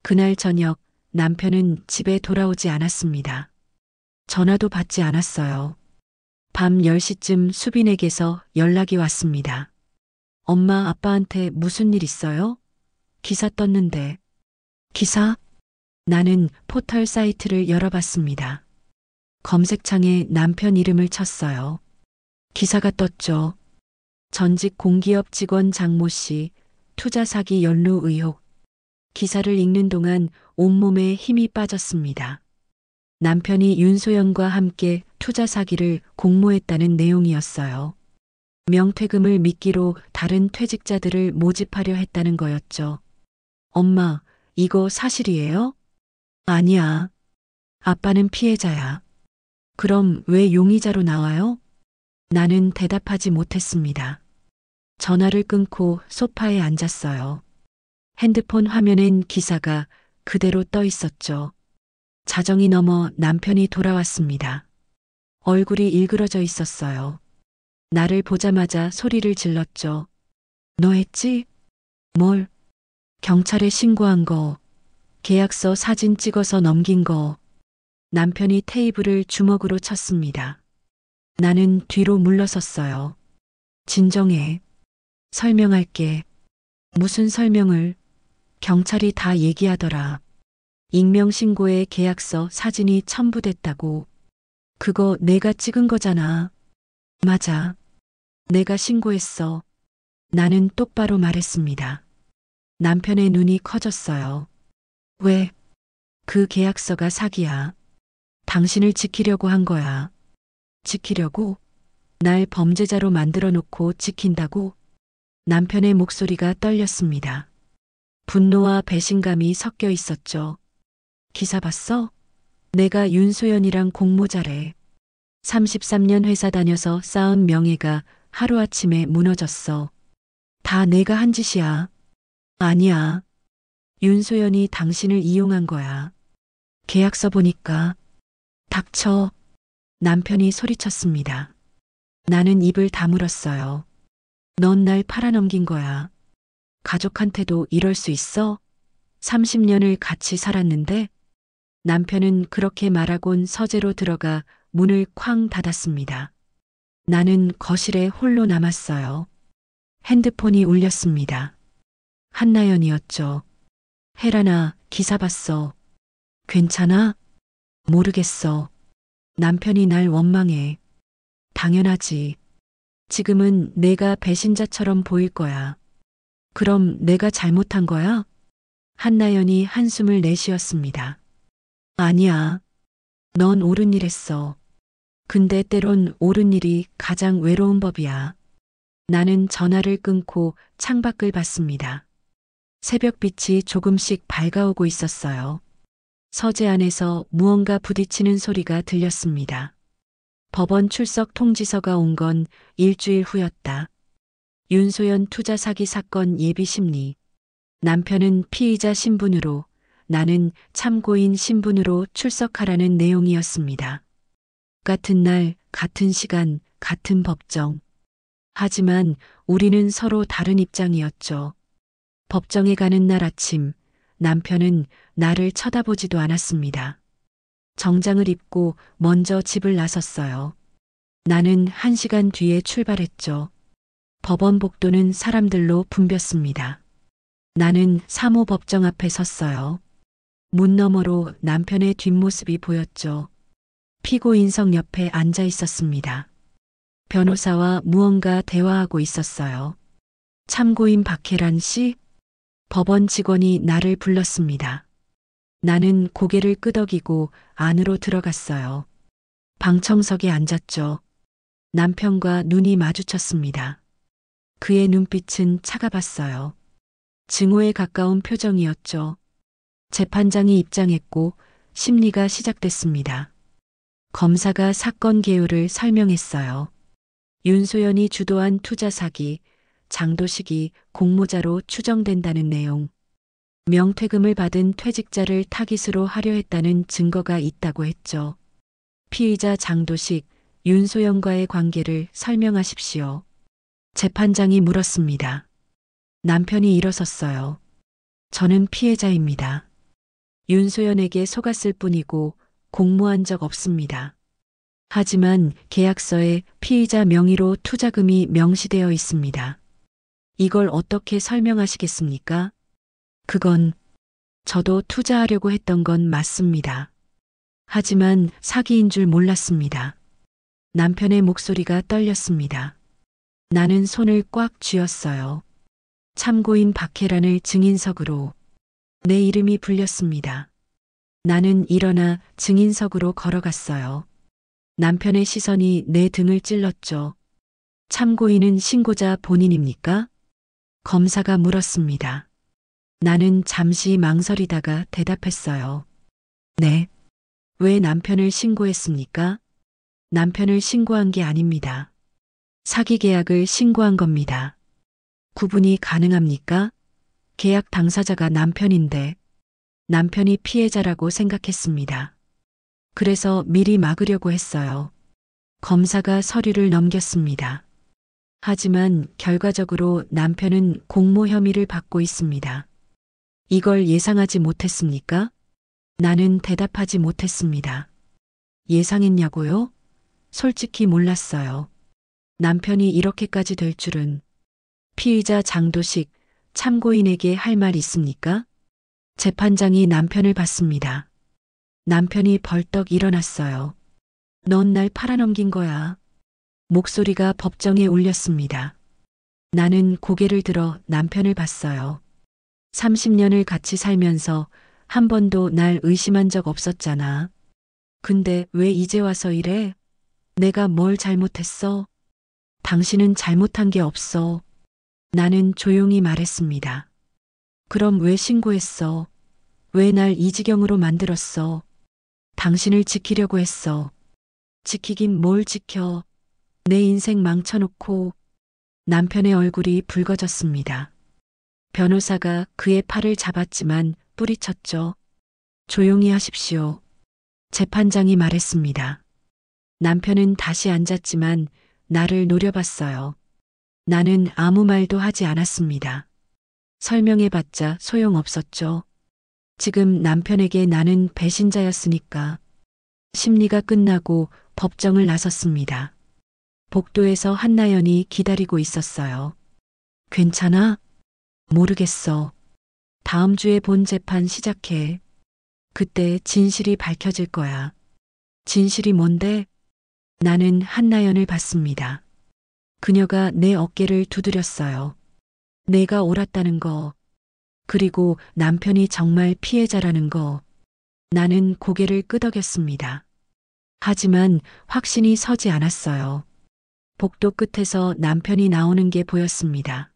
Speaker 1: 그날 저녁 남편은 집에 돌아오지 않았습니다. 전화도 받지 않았어요. 밤 10시쯤 수빈에게서 연락이 왔습니다. 엄마, 아빠한테 무슨 일 있어요? 기사 떴는데. 기사? 나는 포털 사이트를 열어봤습니다. 검색창에 남편 이름을 쳤어요. 기사가 떴죠. 전직 공기업 직원 장모 씨, 투자 사기 연루 의혹. 기사를 읽는 동안 온몸에 힘이 빠졌습니다. 남편이 윤소연과 함께 투자 사기를 공모했다는 내용이었어요. 명퇴금을 미끼로 다른 퇴직자들을 모집하려 했다는 거였죠. 엄마, 이거 사실이에요? 아니야. 아빠는 피해자야. 그럼 왜 용의자로 나와요? 나는 대답하지 못했습니다. 전화를 끊고 소파에 앉았어요. 핸드폰 화면엔 기사가 그대로 떠 있었죠. 자정이 넘어 남편이 돌아왔습니다. 얼굴이 일그러져 있었어요. 나를 보자마자 소리를 질렀죠. 너 했지? 뭘? 경찰에 신고한 거, 계약서 사진 찍어서 넘긴 거. 남편이 테이블을 주먹으로 쳤습니다. 나는 뒤로 물러섰어요. 진정해. 설명할게. 무슨 설명을? 경찰이 다 얘기하더라. 익명 신고에 계약서 사진이 첨부됐다고. 그거 내가 찍은 거잖아. 맞아. 내가 신고했어. 나는 똑바로 말했습니다. 남편의 눈이 커졌어요. 왜? 그 계약서가 사기야. 당신을 지키려고 한 거야. 지키려고? 날 범죄자로 만들어 놓고 지킨다고? 남편의 목소리가 떨렸습니다. 분노와 배신감이 섞여 있었죠. 기사 봤어? 내가 윤소연이랑 공모자래. 33년 회사 다녀서 쌓은 명예가 하루아침에 무너졌어. 다 내가 한 짓이야. 아니야. 윤소연이 당신을 이용한 거야. 계약서 보니까. 닥쳐. 남편이 소리쳤습니다. 나는 입을 다물었어요. 넌 날 팔아넘긴 거야. 가족한테도 이럴 수 있어? 30년을 같이 살았는데? 남편은 그렇게 말하곤 서재로 들어가 문을 쾅 닫았습니다. 나는 거실에 홀로 남았어요. 핸드폰이 울렸습니다. 한나연이었죠. 혜란아, 기사 봤어. 괜찮아? 모르겠어. 남편이 날 원망해. 당연하지. 지금은 내가 배신자처럼 보일 거야. 그럼 내가 잘못한 거야? 한나연이 한숨을 내쉬었습니다. 아니야. 넌 옳은 일 했어. 근데 때론 옳은 일이 가장 외로운 법이야. 나는 전화를 끊고 창밖을 봤습니다. 새벽빛이 조금씩 밝아오고 있었어요. 서재 안에서 무언가 부딪히는 소리가 들렸습니다. 법원 출석 통지서가 온 건 일주일 후였다. 윤소연 투자 사기 사건 예비 심리. 남편은 피의자 신분으로, 나는 참고인 신분으로 출석하라는 내용이었습니다. 같은 날, 같은 시간, 같은 법정. 하지만 우리는 서로 다른 입장이었죠. 법정에 가는 날 아침, 남편은 나를 쳐다보지도 않았습니다. 정장을 입고 먼저 집을 나섰어요. 나는 1시간 뒤에 출발했죠. 법원 복도는 사람들로 붐볐습니다. 나는 사무법정 앞에 섰어요. 문 너머로 남편의 뒷모습이 보였죠. 피고인석 옆에 앉아 있었습니다. 변호사와 무언가 대화하고 있었어요. 참고인 박혜란 씨? 법원 직원이 나를 불렀습니다. 나는 고개를 끄덕이고 안으로 들어갔어요. 방청석에 앉았죠. 남편과 눈이 마주쳤습니다. 그의 눈빛은 차가봤어요. 증오에 가까운 표정이었죠. 재판장이 입장했고 심리가 시작됐습니다. 검사가 사건 개요를 설명했어요. 윤소연이 주도한 투자 사기, 장도식이 공모자로 추정된다는 내용, 명퇴금을 받은 퇴직자를 타깃으로 하려 했다는 증거가 있다고 했죠. 피의자 장도식, 윤소연과의 관계를 설명하십시오. 재판장이 물었습니다. 남편이 일어섰어요. 저는 피해자입니다. 윤소연에게 속았을 뿐이고 공모한 적 없습니다. 하지만 계약서에 피의자 명의로 투자금이 명시되어 있습니다. 이걸 어떻게 설명하시겠습니까? 그건 저도 투자하려고 했던 건 맞습니다. 하지만 사기인 줄 몰랐습니다. 남편의 목소리가 떨렸습니다. 나는 손을 꽉 쥐었어요. 참고인 박혜란을 증인석으로. 내 이름이 불렸습니다. 나는 일어나 증인석으로 걸어갔어요. 남편의 시선이 내 등을 찔렀죠. 참고인은 신고자 본인입니까? 검사가 물었습니다. 나는 잠시 망설이다가 대답했어요. 네. 왜 남편을 신고했습니까? 남편을 신고한 게 아닙니다. 사기 계약을 신고한 겁니다. 구분이 가능합니까? 계약 당사자가 남편인데 남편이 피해자라고 생각했습니다. 그래서 미리 막으려고 했어요. 검사가 서류를 넘겼습니다. 하지만 결과적으로 남편은 공모 혐의를 받고 있습니다. 이걸 예상하지 못했습니까? 나는 대답하지 못했습니다. 예상했냐고요? 솔직히 몰랐어요. 남편이 이렇게까지 될 줄은. 피의자 장도식, 참고인에게 할 말 있습니까? 재판장이 남편을 봤습니다. 남편이 벌떡 일어났어요. 넌 날 팔아넘긴 거야. 목소리가 법정에 울렸습니다. 나는 고개를 들어 남편을 봤어요. 30년을 같이 살면서 한 번도 날 의심한 적 없었잖아. 근데 왜 이제 와서 이래? 내가 뭘 잘못했어? 당신은 잘못한 게 없어. 나는 조용히 말했습니다. 그럼 왜 신고했어? 왜 날 이 지경으로 만들었어? 당신을 지키려고 했어. 지키긴 뭘 지켜. 내 인생 망쳐놓고. 남편의 얼굴이 붉어졌습니다. 변호사가 그의 팔을 잡았지만 뿌리쳤죠. 조용히 하십시오. 재판장이 말했습니다. 남편은 다시 앉았지만 나를 노려봤어요. 나는 아무 말도 하지 않았습니다. 설명해봤자 소용없었죠. 지금 남편에게 나는 배신자였으니까. 심리가 끝나고 법정을 나섰습니다. 복도에서 한나연이 기다리고 있었어요. 괜찮아? 모르겠어. 다음 주에 본 재판 시작해. 그때 진실이 밝혀질 거야. 진실이 뭔데? 나는 한나연을 봤습니다. 그녀가 내 어깨를 두드렸어요. 내가 옳았다는 거, 그리고 남편이 정말 피해자라는 거. 나는 고개를 끄덕였습니다. 하지만 확신이 서지 않았어요. 복도 끝에서 남편이 나오는 게 보였습니다.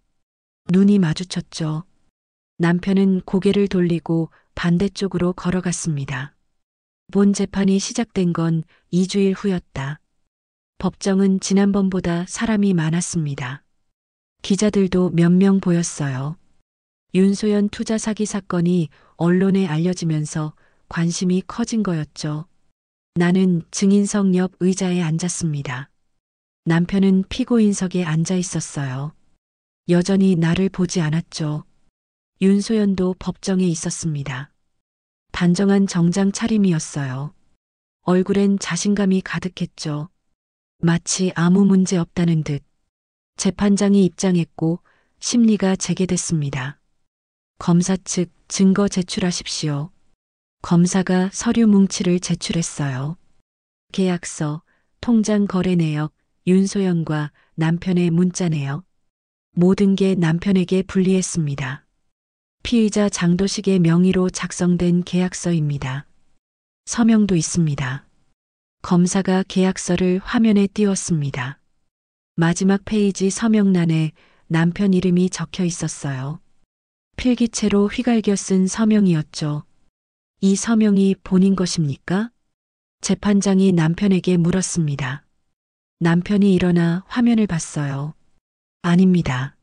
Speaker 1: 눈이 마주쳤죠. 남편은 고개를 돌리고 반대쪽으로 걸어갔습니다. 본 재판이 시작된 건 2주일 후였다. 법정은 지난번보다 사람이 많았습니다. 기자들도 몇 명 보였어요. 윤소연 투자 사기 사건이 언론에 알려지면서 관심이 커진 거였죠. 나는 증인석 옆 의자에 앉았습니다. 남편은 피고인석에 앉아 있었어요. 여전히 나를 보지 않았죠. 윤소연도 법정에 있었습니다. 단정한 정장 차림이었어요. 얼굴엔 자신감이 가득했죠. 마치 아무 문제 없다는 듯. 재판장이 입장했고 심리가 재개됐습니다. 검사 측 증거 제출하십시오. 검사가 서류 뭉치를 제출했어요. 계약서, 통장 거래 내역, 윤소연과 남편의 문자 내역. 모든 게 남편에게 불리했습니다. 피의자 장도식의 명의로 작성된 계약서입니다. 서명도 있습니다. 검사가 계약서를 화면에 띄웠습니다. 마지막 페이지 서명란에 남편 이름이 적혀 있었어요. 필기체로 휘갈겨 쓴 서명이었죠. 이 서명이 본인 것입니까? 재판장이 남편에게 물었습니다. 남편이 일어나 화면을 봤어요. 아닙니다.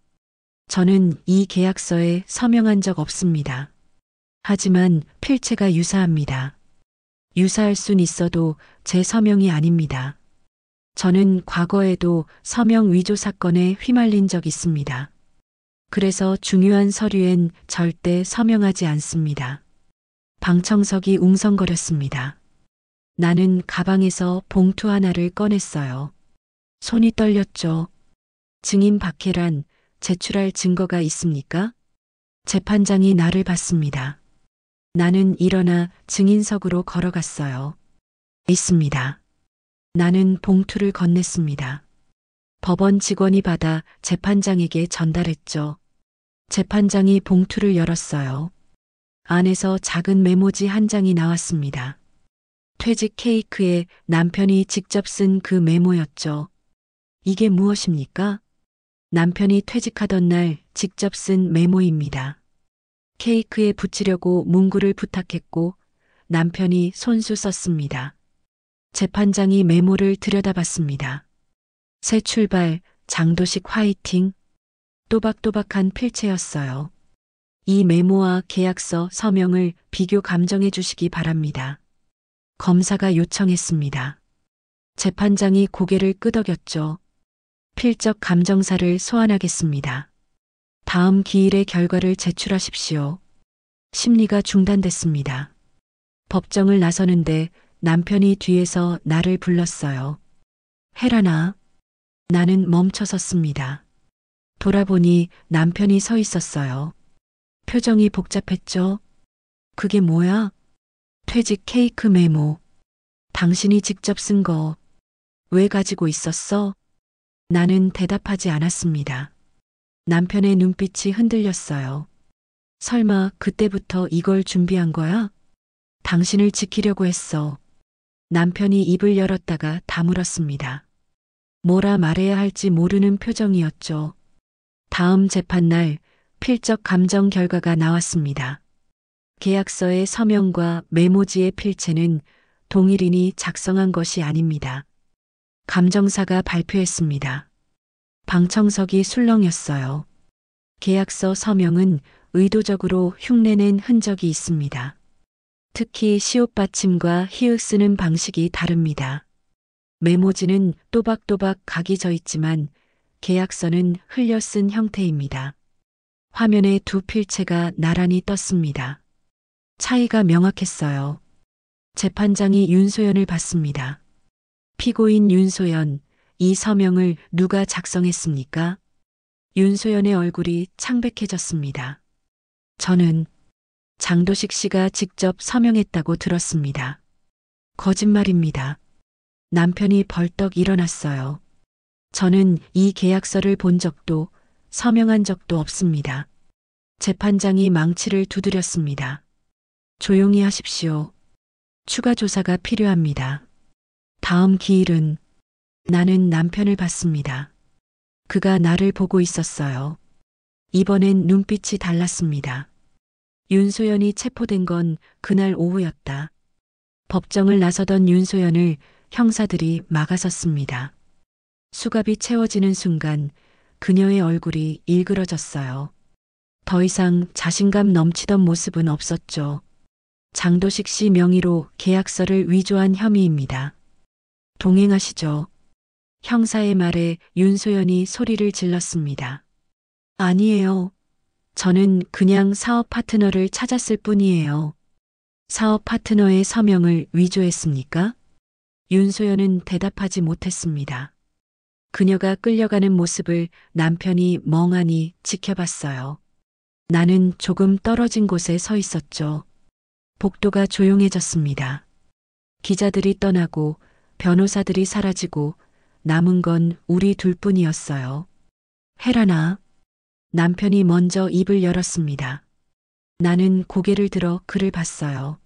Speaker 1: 저는 이 계약서에 서명한 적 없습니다. 하지만 필체가 유사합니다. 유사할 순 있어도 제 서명이 아닙니다. 저는 과거에도 서명 위조 사건에 휘말린 적 있습니다. 그래서 중요한 서류엔 절대 서명하지 않습니다. 방청석이 웅성거렸습니다. 나는 가방에서 봉투 하나를 꺼냈어요. 손이 떨렸죠. 증인 박해란 제출할 증거가 있습니까? 재판장이 나를 봤습니다. 나는 일어나 증인석으로 걸어갔어요. 있습니다. 나는 봉투를 건넸습니다. 법원 직원이 받아 재판장에게 전달했죠. 재판장이 봉투를 열었어요. 안에서 작은 메모지 한 장이 나왔습니다. 퇴직 케이크에 남편이 직접 쓴 그 메모였죠. 이게 무엇입니까? 남편이 퇴직하던 날 직접 쓴 메모입니다. 케이크에 붙이려고 문구를 부탁했고 남편이 손수 썼습니다. 재판장이 메모를 들여다봤습니다. 새 출발, 장도식 화이팅. 또박또박한 필체였어요. 이 메모와 계약서 서명을 비교 감정해 주시기 바랍니다. 검사가 요청했습니다. 재판장이 고개를 끄덕였죠. 필적 감정사를 소환하겠습니다. 다음 기일의 결과를 제출하십시오. 심리가 중단됐습니다. 법정을 나서는데 남편이 뒤에서 나를 불렀어요. 혜란아. 나는 멈춰섰습니다. 돌아보니 남편이 서 있었어요. 표정이 복잡했죠. 그게 뭐야? 퇴직 케이크 메모. 당신이 직접 쓴 거. 왜 가지고 있었어? 나는 대답하지 않았습니다. 남편의 눈빛이 흔들렸어요. 설마 그때부터 이걸 준비한 거야? 당신을 지키려고 했어. 남편이 입을 열었다가 다물었습니다. 뭐라 말해야 할지 모르는 표정이었죠. 다음 재판날 필적 감정 결과가 나왔습니다. 계약서의 서명과 메모지의 필체는 동일인이 작성한 것이 아닙니다. 감정사가 발표했습니다. 방청석이 술렁였어요. 계약서 서명은 의도적으로 흉내낸 흔적이 있습니다. 특히 시옷 받침과 히읗 쓰는 방식이 다릅니다. 메모지는 또박또박 각이 져 있지만 계약서는 흘려 쓴 형태입니다. 화면에 두 필체가 나란히 떴습니다. 차이가 명확했어요. 재판장이 윤소연을 봤습니다. 피고인 윤소연, 이 서명을 누가 작성했습니까? 윤소연의 얼굴이 창백해졌습니다. 저는 장도식 씨가 직접 서명했다고 들었습니다. 거짓말입니다. 남편이 벌떡 일어났어요. 저는 이 계약서를 본 적도 서명한 적도 없습니다. 재판장이 망치를 두드렸습니다. 조용히 하십시오. 추가 조사가 필요합니다. 다음 기일은 나는 남편을 봤습니다. 그가 나를 보고 있었어요. 이번엔 눈빛이 달랐습니다. 윤소연이 체포된 건 그날 오후였다. 법정을 나서던 윤소연을 형사들이 막아섰습니다. 수갑이 채워지는 순간 그녀의 얼굴이 일그러졌어요. 더 이상 자신감 넘치던 모습은 없었죠. 장도식 씨 명의로 계약서를 위조한 혐의입니다. 동행하시죠. 형사의 말에 윤소연이 소리를 질렀습니다. 아니에요. 저는 그냥 사업 파트너를 찾았을 뿐이에요. 사업 파트너의 서명을 위조했습니까? 윤소연은 대답하지 못했습니다. 그녀가 끌려가는 모습을 남편이 멍하니 지켜봤어요. 나는 조금 떨어진 곳에 서 있었죠. 복도가 조용해졌습니다. 기자들이 떠나고 변호사들이 사라지고 남은 건 우리 둘뿐이었어요. 혜란아. 남편이 먼저 입을 열었습니다. 나는 고개를 들어 그를 봤어요.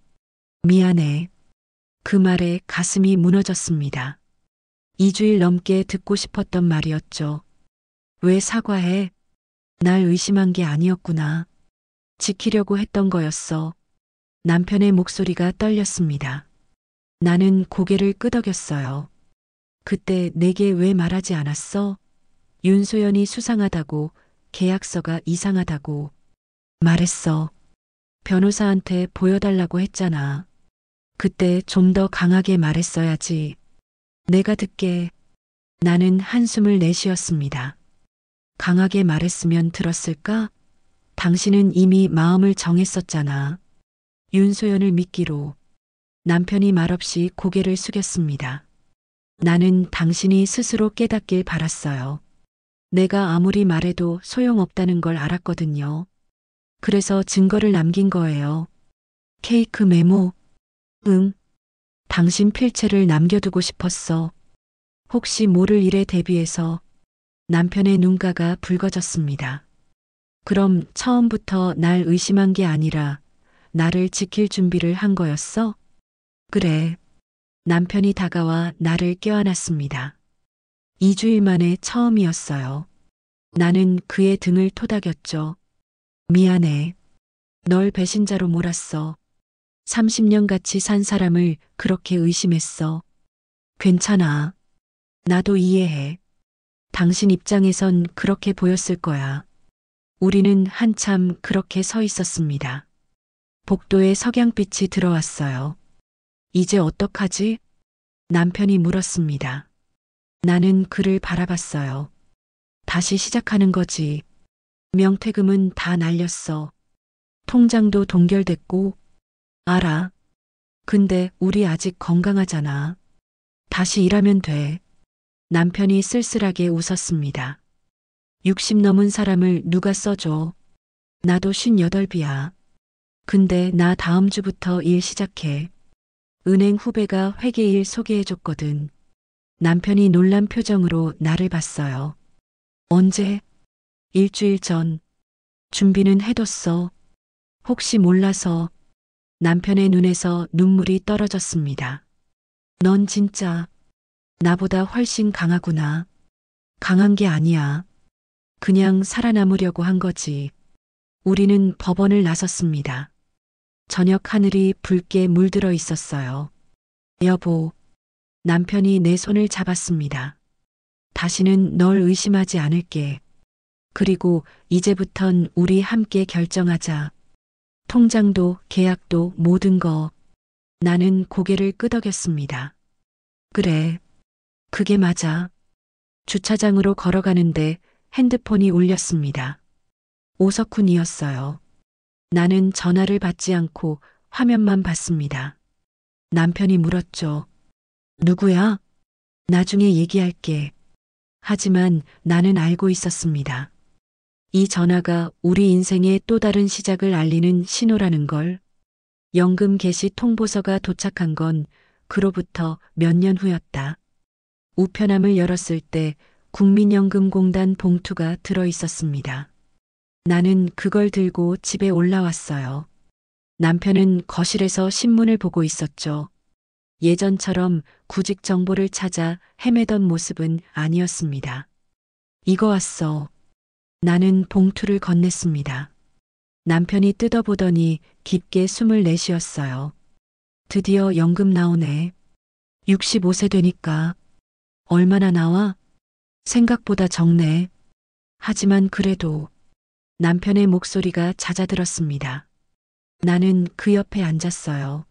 Speaker 1: 미안해. 그 말에 가슴이 무너졌습니다. 2주일 넘게 듣고 싶었던 말이었죠. 왜 사과해? 날 의심한 게 아니었구나. 지키려고 했던 거였어. 남편의 목소리가 떨렸습니다. 나는 고개를 끄덕였어요. 그때 내게 왜 말하지 않았어? 윤소연이 수상하다고, 계약서가 이상하다고 말했어. 변호사한테 보여달라고 했잖아. 그때 좀 더 강하게 말했어야지. 내가 듣게. 나는 한숨을 내쉬었습니다. 강하게 말했으면 들었을까? 당신은 이미 마음을 정했었잖아. 윤소연을 믿기로. 남편이 말없이 고개를 숙였습니다. 나는 당신이 스스로 깨닫길 바랐어요. 내가 아무리 말해도 소용없다는 걸 알았거든요. 그래서 증거를 남긴 거예요. 케이크 메모. 응. 당신 필체를 남겨두고 싶었어. 혹시 모를 일에 대비해서. 남편의 눈가가 붉어졌습니다. 그럼 처음부터 날 의심한 게 아니라 나를 지킬 준비를 한 거였어? 그래. 남편이 다가와 나를 껴안았습니다. 2주일 만에 처음이었어요. 나는 그의 등을 토닥였죠. 미안해. 널 배신자로 몰았어. 30년 같이 산 사람을 그렇게 의심했어. 괜찮아. 나도 이해해. 당신 입장에선 그렇게 보였을 거야. 우리는 한참 그렇게 서 있었습니다. 복도에 석양빛이 들어왔어요. 이제 어떡하지? 남편이 물었습니다. 나는 그를 바라봤어요. 다시 시작하는 거지. 명퇴금은 다 날렸어. 통장도 동결됐고. 알아. 근데 우리 아직 건강하잖아. 다시 일하면 돼. 남편이 쓸쓸하게 웃었습니다. 60 넘은 사람을 누가 써줘. 나도 58이야. 근데 나 다음 주부터 일 시작해. 은행 후배가 회계일 소개해줬거든. 남편이 놀란 표정으로 나를 봤어요. 언제? 일주일 전. 준비는 해뒀어. 혹시 몰라서. 남편의 눈에서 눈물이 떨어졌습니다. 넌 진짜 나보다 훨씬 강하구나. 강한 게 아니야. 그냥 살아남으려고 한 거지. 우리는 법원을 나섰습니다. 저녁 하늘이 붉게 물들어 있었어요. 여보. 남편이 내 손을 잡았습니다. 다시는 널 의심하지 않을게. 그리고 이제부턴 우리 함께 결정하자. 통장도 계약도 모든 거. 나는 고개를 끄덕였습니다. 그래. 그게 맞아. 주차장으로 걸어가는데 핸드폰이 울렸습니다. 오석훈이었어요. 나는 전화를 받지 않고 화면만 봤습니다. 남편이 물었죠. 누구야? 나중에 얘기할게. 하지만 나는 알고 있었습니다. 이 전화가 우리 인생의 또 다른 시작을 알리는 신호라는 걸. 연금 개시 통보서가 도착한 건 그로부터 몇 년 후였다. 우편함을 열었을 때 국민연금공단 봉투가 들어 있었습니다. 나는 그걸 들고 집에 올라왔어요. 남편은 거실에서 신문을 보고 있었죠. 예전처럼 구직 정보를 찾아 헤매던 모습은 아니었습니다. 이거 왔어. 나는 봉투를 건넸습니다. 남편이 뜯어보더니 깊게 숨을 내쉬었어요. 드디어 연금 나오네. 65세 되니까. 얼마나 나와? 생각보다 적네. 하지만 그래도 남편의 목소리가 잦아들었습니다. 나는 그 옆에 앉았어요.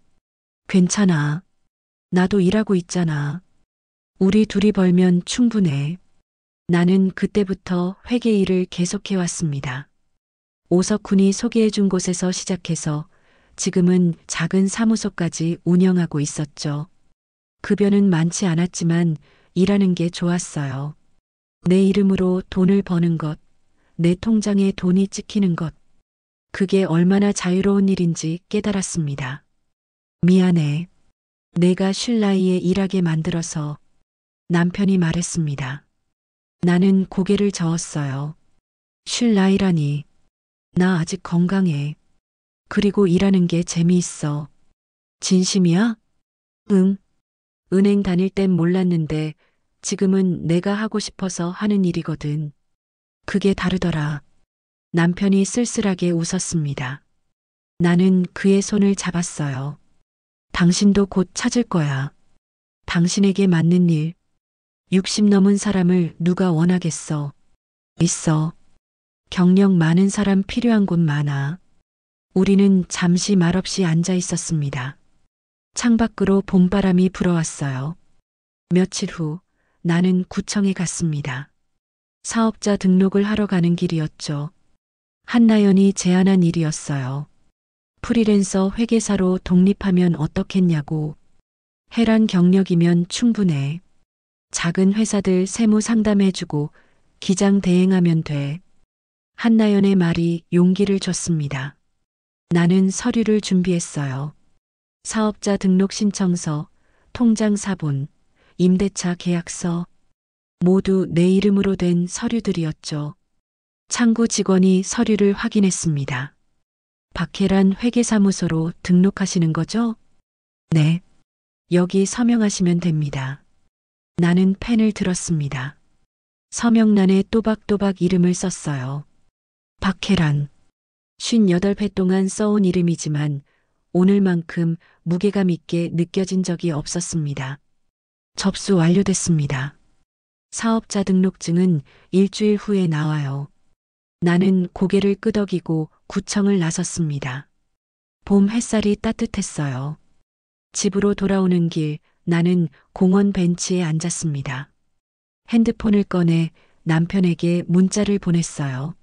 Speaker 1: 괜찮아. 나도 일하고 있잖아. 우리 둘이 벌면 충분해. 나는 그때부터 회계 일을 계속해왔습니다. 오석훈이 소개해준 곳에서 시작해서 지금은 작은 사무소까지 운영하고 있었죠. 급여는 많지 않았지만 일하는 게 좋았어요. 내 이름으로 돈을 버는 것, 내 통장에 돈이 찍히는 것, 그게 얼마나 자유로운 일인지 깨달았습니다. 미안해. 내가 쉴 나이에 일하게 만들어서. 남편이 말했습니다. 나는 고개를 저었어요. 쉴 나이라니. 나 아직 건강해. 그리고 일하는 게 재미있어. 진심이야? 응. 은행 다닐 땐 몰랐는데 지금은 내가 하고 싶어서 하는 일이거든. 그게 다르더라. 남편이 쓸쓸하게 웃었습니다. 나는 그의 손을 잡았어요. 당신도 곧 찾을 거야. 당신에게 맞는 일. 60 넘은 사람을 누가 원하겠어. 있어. 경력 많은 사람 필요한 곳 많아. 우리는 잠시 말없이 앉아 있었습니다. 창밖으로 봄바람이 불어왔어요. 며칠 후 나는 구청에 갔습니다. 사업자 등록을 하러 가는 길이었죠. 한나연이 제안한 일이었어요. 프리랜서 회계사로 독립하면 어떻겠냐고. 해란 경력이면 충분해. 작은 회사들 세무 상담해주고 기장 대행하면 돼. 한나연의 말이 용기를 줬습니다. 나는 서류를 준비했어요. 사업자 등록 신청서, 통장 사본, 임대차 계약서, 모두 내 이름으로 된 서류들이었죠. 창구 직원이 서류를 확인했습니다. 박혜란 회계사무소로 등록하시는 거죠? 네. 여기 서명하시면 됩니다. 나는 펜을 들었습니다. 서명란에 또박또박 이름을 썼어요. 박혜란. 58회 동안 써온 이름이지만 오늘만큼 무게감 있게 느껴진 적이 없었습니다. 접수 완료됐습니다. 사업자 등록증은 일주일 후에 나와요. 나는 고개를 끄덕이고 구청을 나섰습니다. 봄 햇살이 따뜻했어요. 집으로 돌아오는 길 나는 공원 벤치에 앉았습니다. 핸드폰을 꺼내 남편에게 문자를 보냈어요.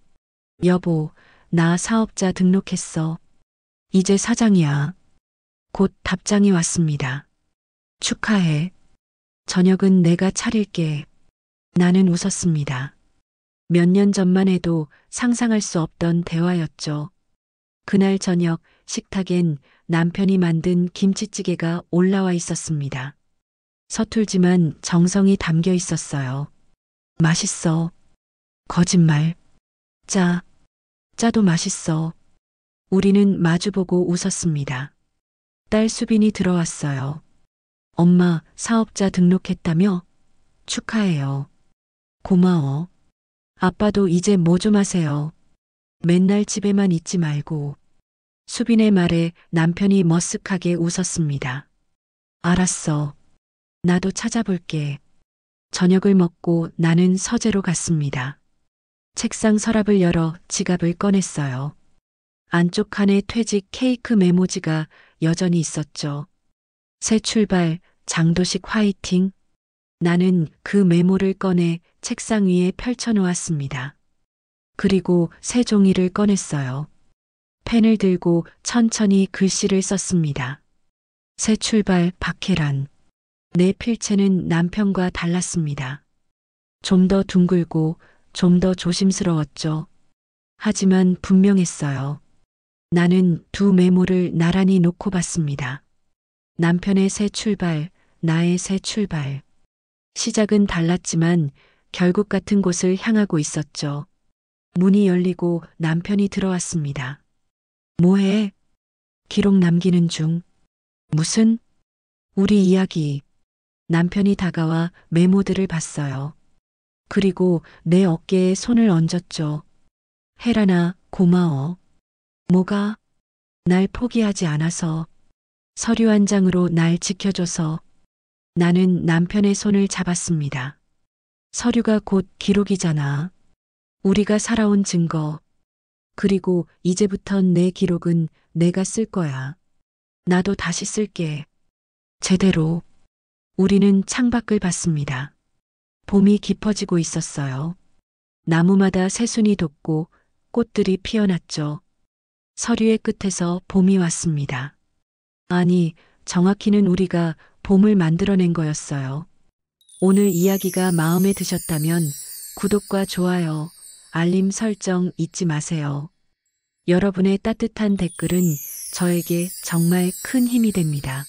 Speaker 1: 여보, 나 사업자 등록했어. 이제 사장이야. 곧 답장이 왔습니다. 축하해. 저녁은 내가 차릴게. 나는 웃었습니다. 몇 년 전만 해도 상상할 수 없던 대화였죠. 그날 저녁 식탁엔 남편이 만든 김치찌개가 올라와 있었습니다. 서툴지만 정성이 담겨 있었어요. 맛있어. 거짓말. 짜도 맛있어. 우리는 마주보고 웃었습니다. 딸 수빈이 들어왔어요. 엄마, 사업자 등록했다며? 축하해요. 고마워. 아빠도 이제 뭐 좀 하세요. 맨날 집에만 있지 말고. 수빈의 말에 남편이 머쓱하게 웃었습니다. 알았어. 나도 찾아볼게. 저녁을 먹고 나는 서재로 갔습니다. 책상 서랍을 열어 지갑을 꺼냈어요. 안쪽 칸에 퇴직 케이크 메모지가 여전히 있었죠. 새 출발, 장도식 화이팅. 나는 그 메모를 꺼내 책상 위에 펼쳐놓았습니다. 그리고 새 종이를 꺼냈어요. 펜을 들고 천천히 글씨를 썼습니다. 새 출발 박혜란. 내 필체는 남편과 달랐습니다. 좀 더 둥글고 좀 더 조심스러웠죠. 하지만 분명했어요. 나는 두 메모를 나란히 놓고 봤습니다. 남편의 새 출발, 나의 새 출발. 시작은 달랐지만 결국 같은 곳을 향하고 있었죠. 문이 열리고 남편이 들어왔습니다. 뭐해? 기록 남기는 중. 무슨? 우리 이야기. 남편이 다가와 메모들을 봤어요. 그리고 내 어깨에 손을 얹었죠. 혜란아, 고마워. 뭐가? 날 포기하지 않아서. 서류 한 장으로 날 지켜줘서. 나는 남편의 손을 잡았습니다. 서류가 곧 기록이잖아. 우리가 살아온 증거. 그리고 이제부턴 내 기록은 내가 쓸 거야. 나도 다시 쓸게. 제대로. 우리는 창밖을 봤습니다. 봄이 깊어지고 있었어요. 나무마다 새순이 돋고 꽃들이 피어났죠. 서류의 끝에서 봄이 왔습니다. 아니, 정확히는 우리가 봄을 만들어낸 거였어요. 오늘 이야기가 마음에 드셨다면 구독과 좋아요, 알림 설정 잊지 마세요. 여러분의 따뜻한 댓글은 저에게 정말 큰 힘이 됩니다.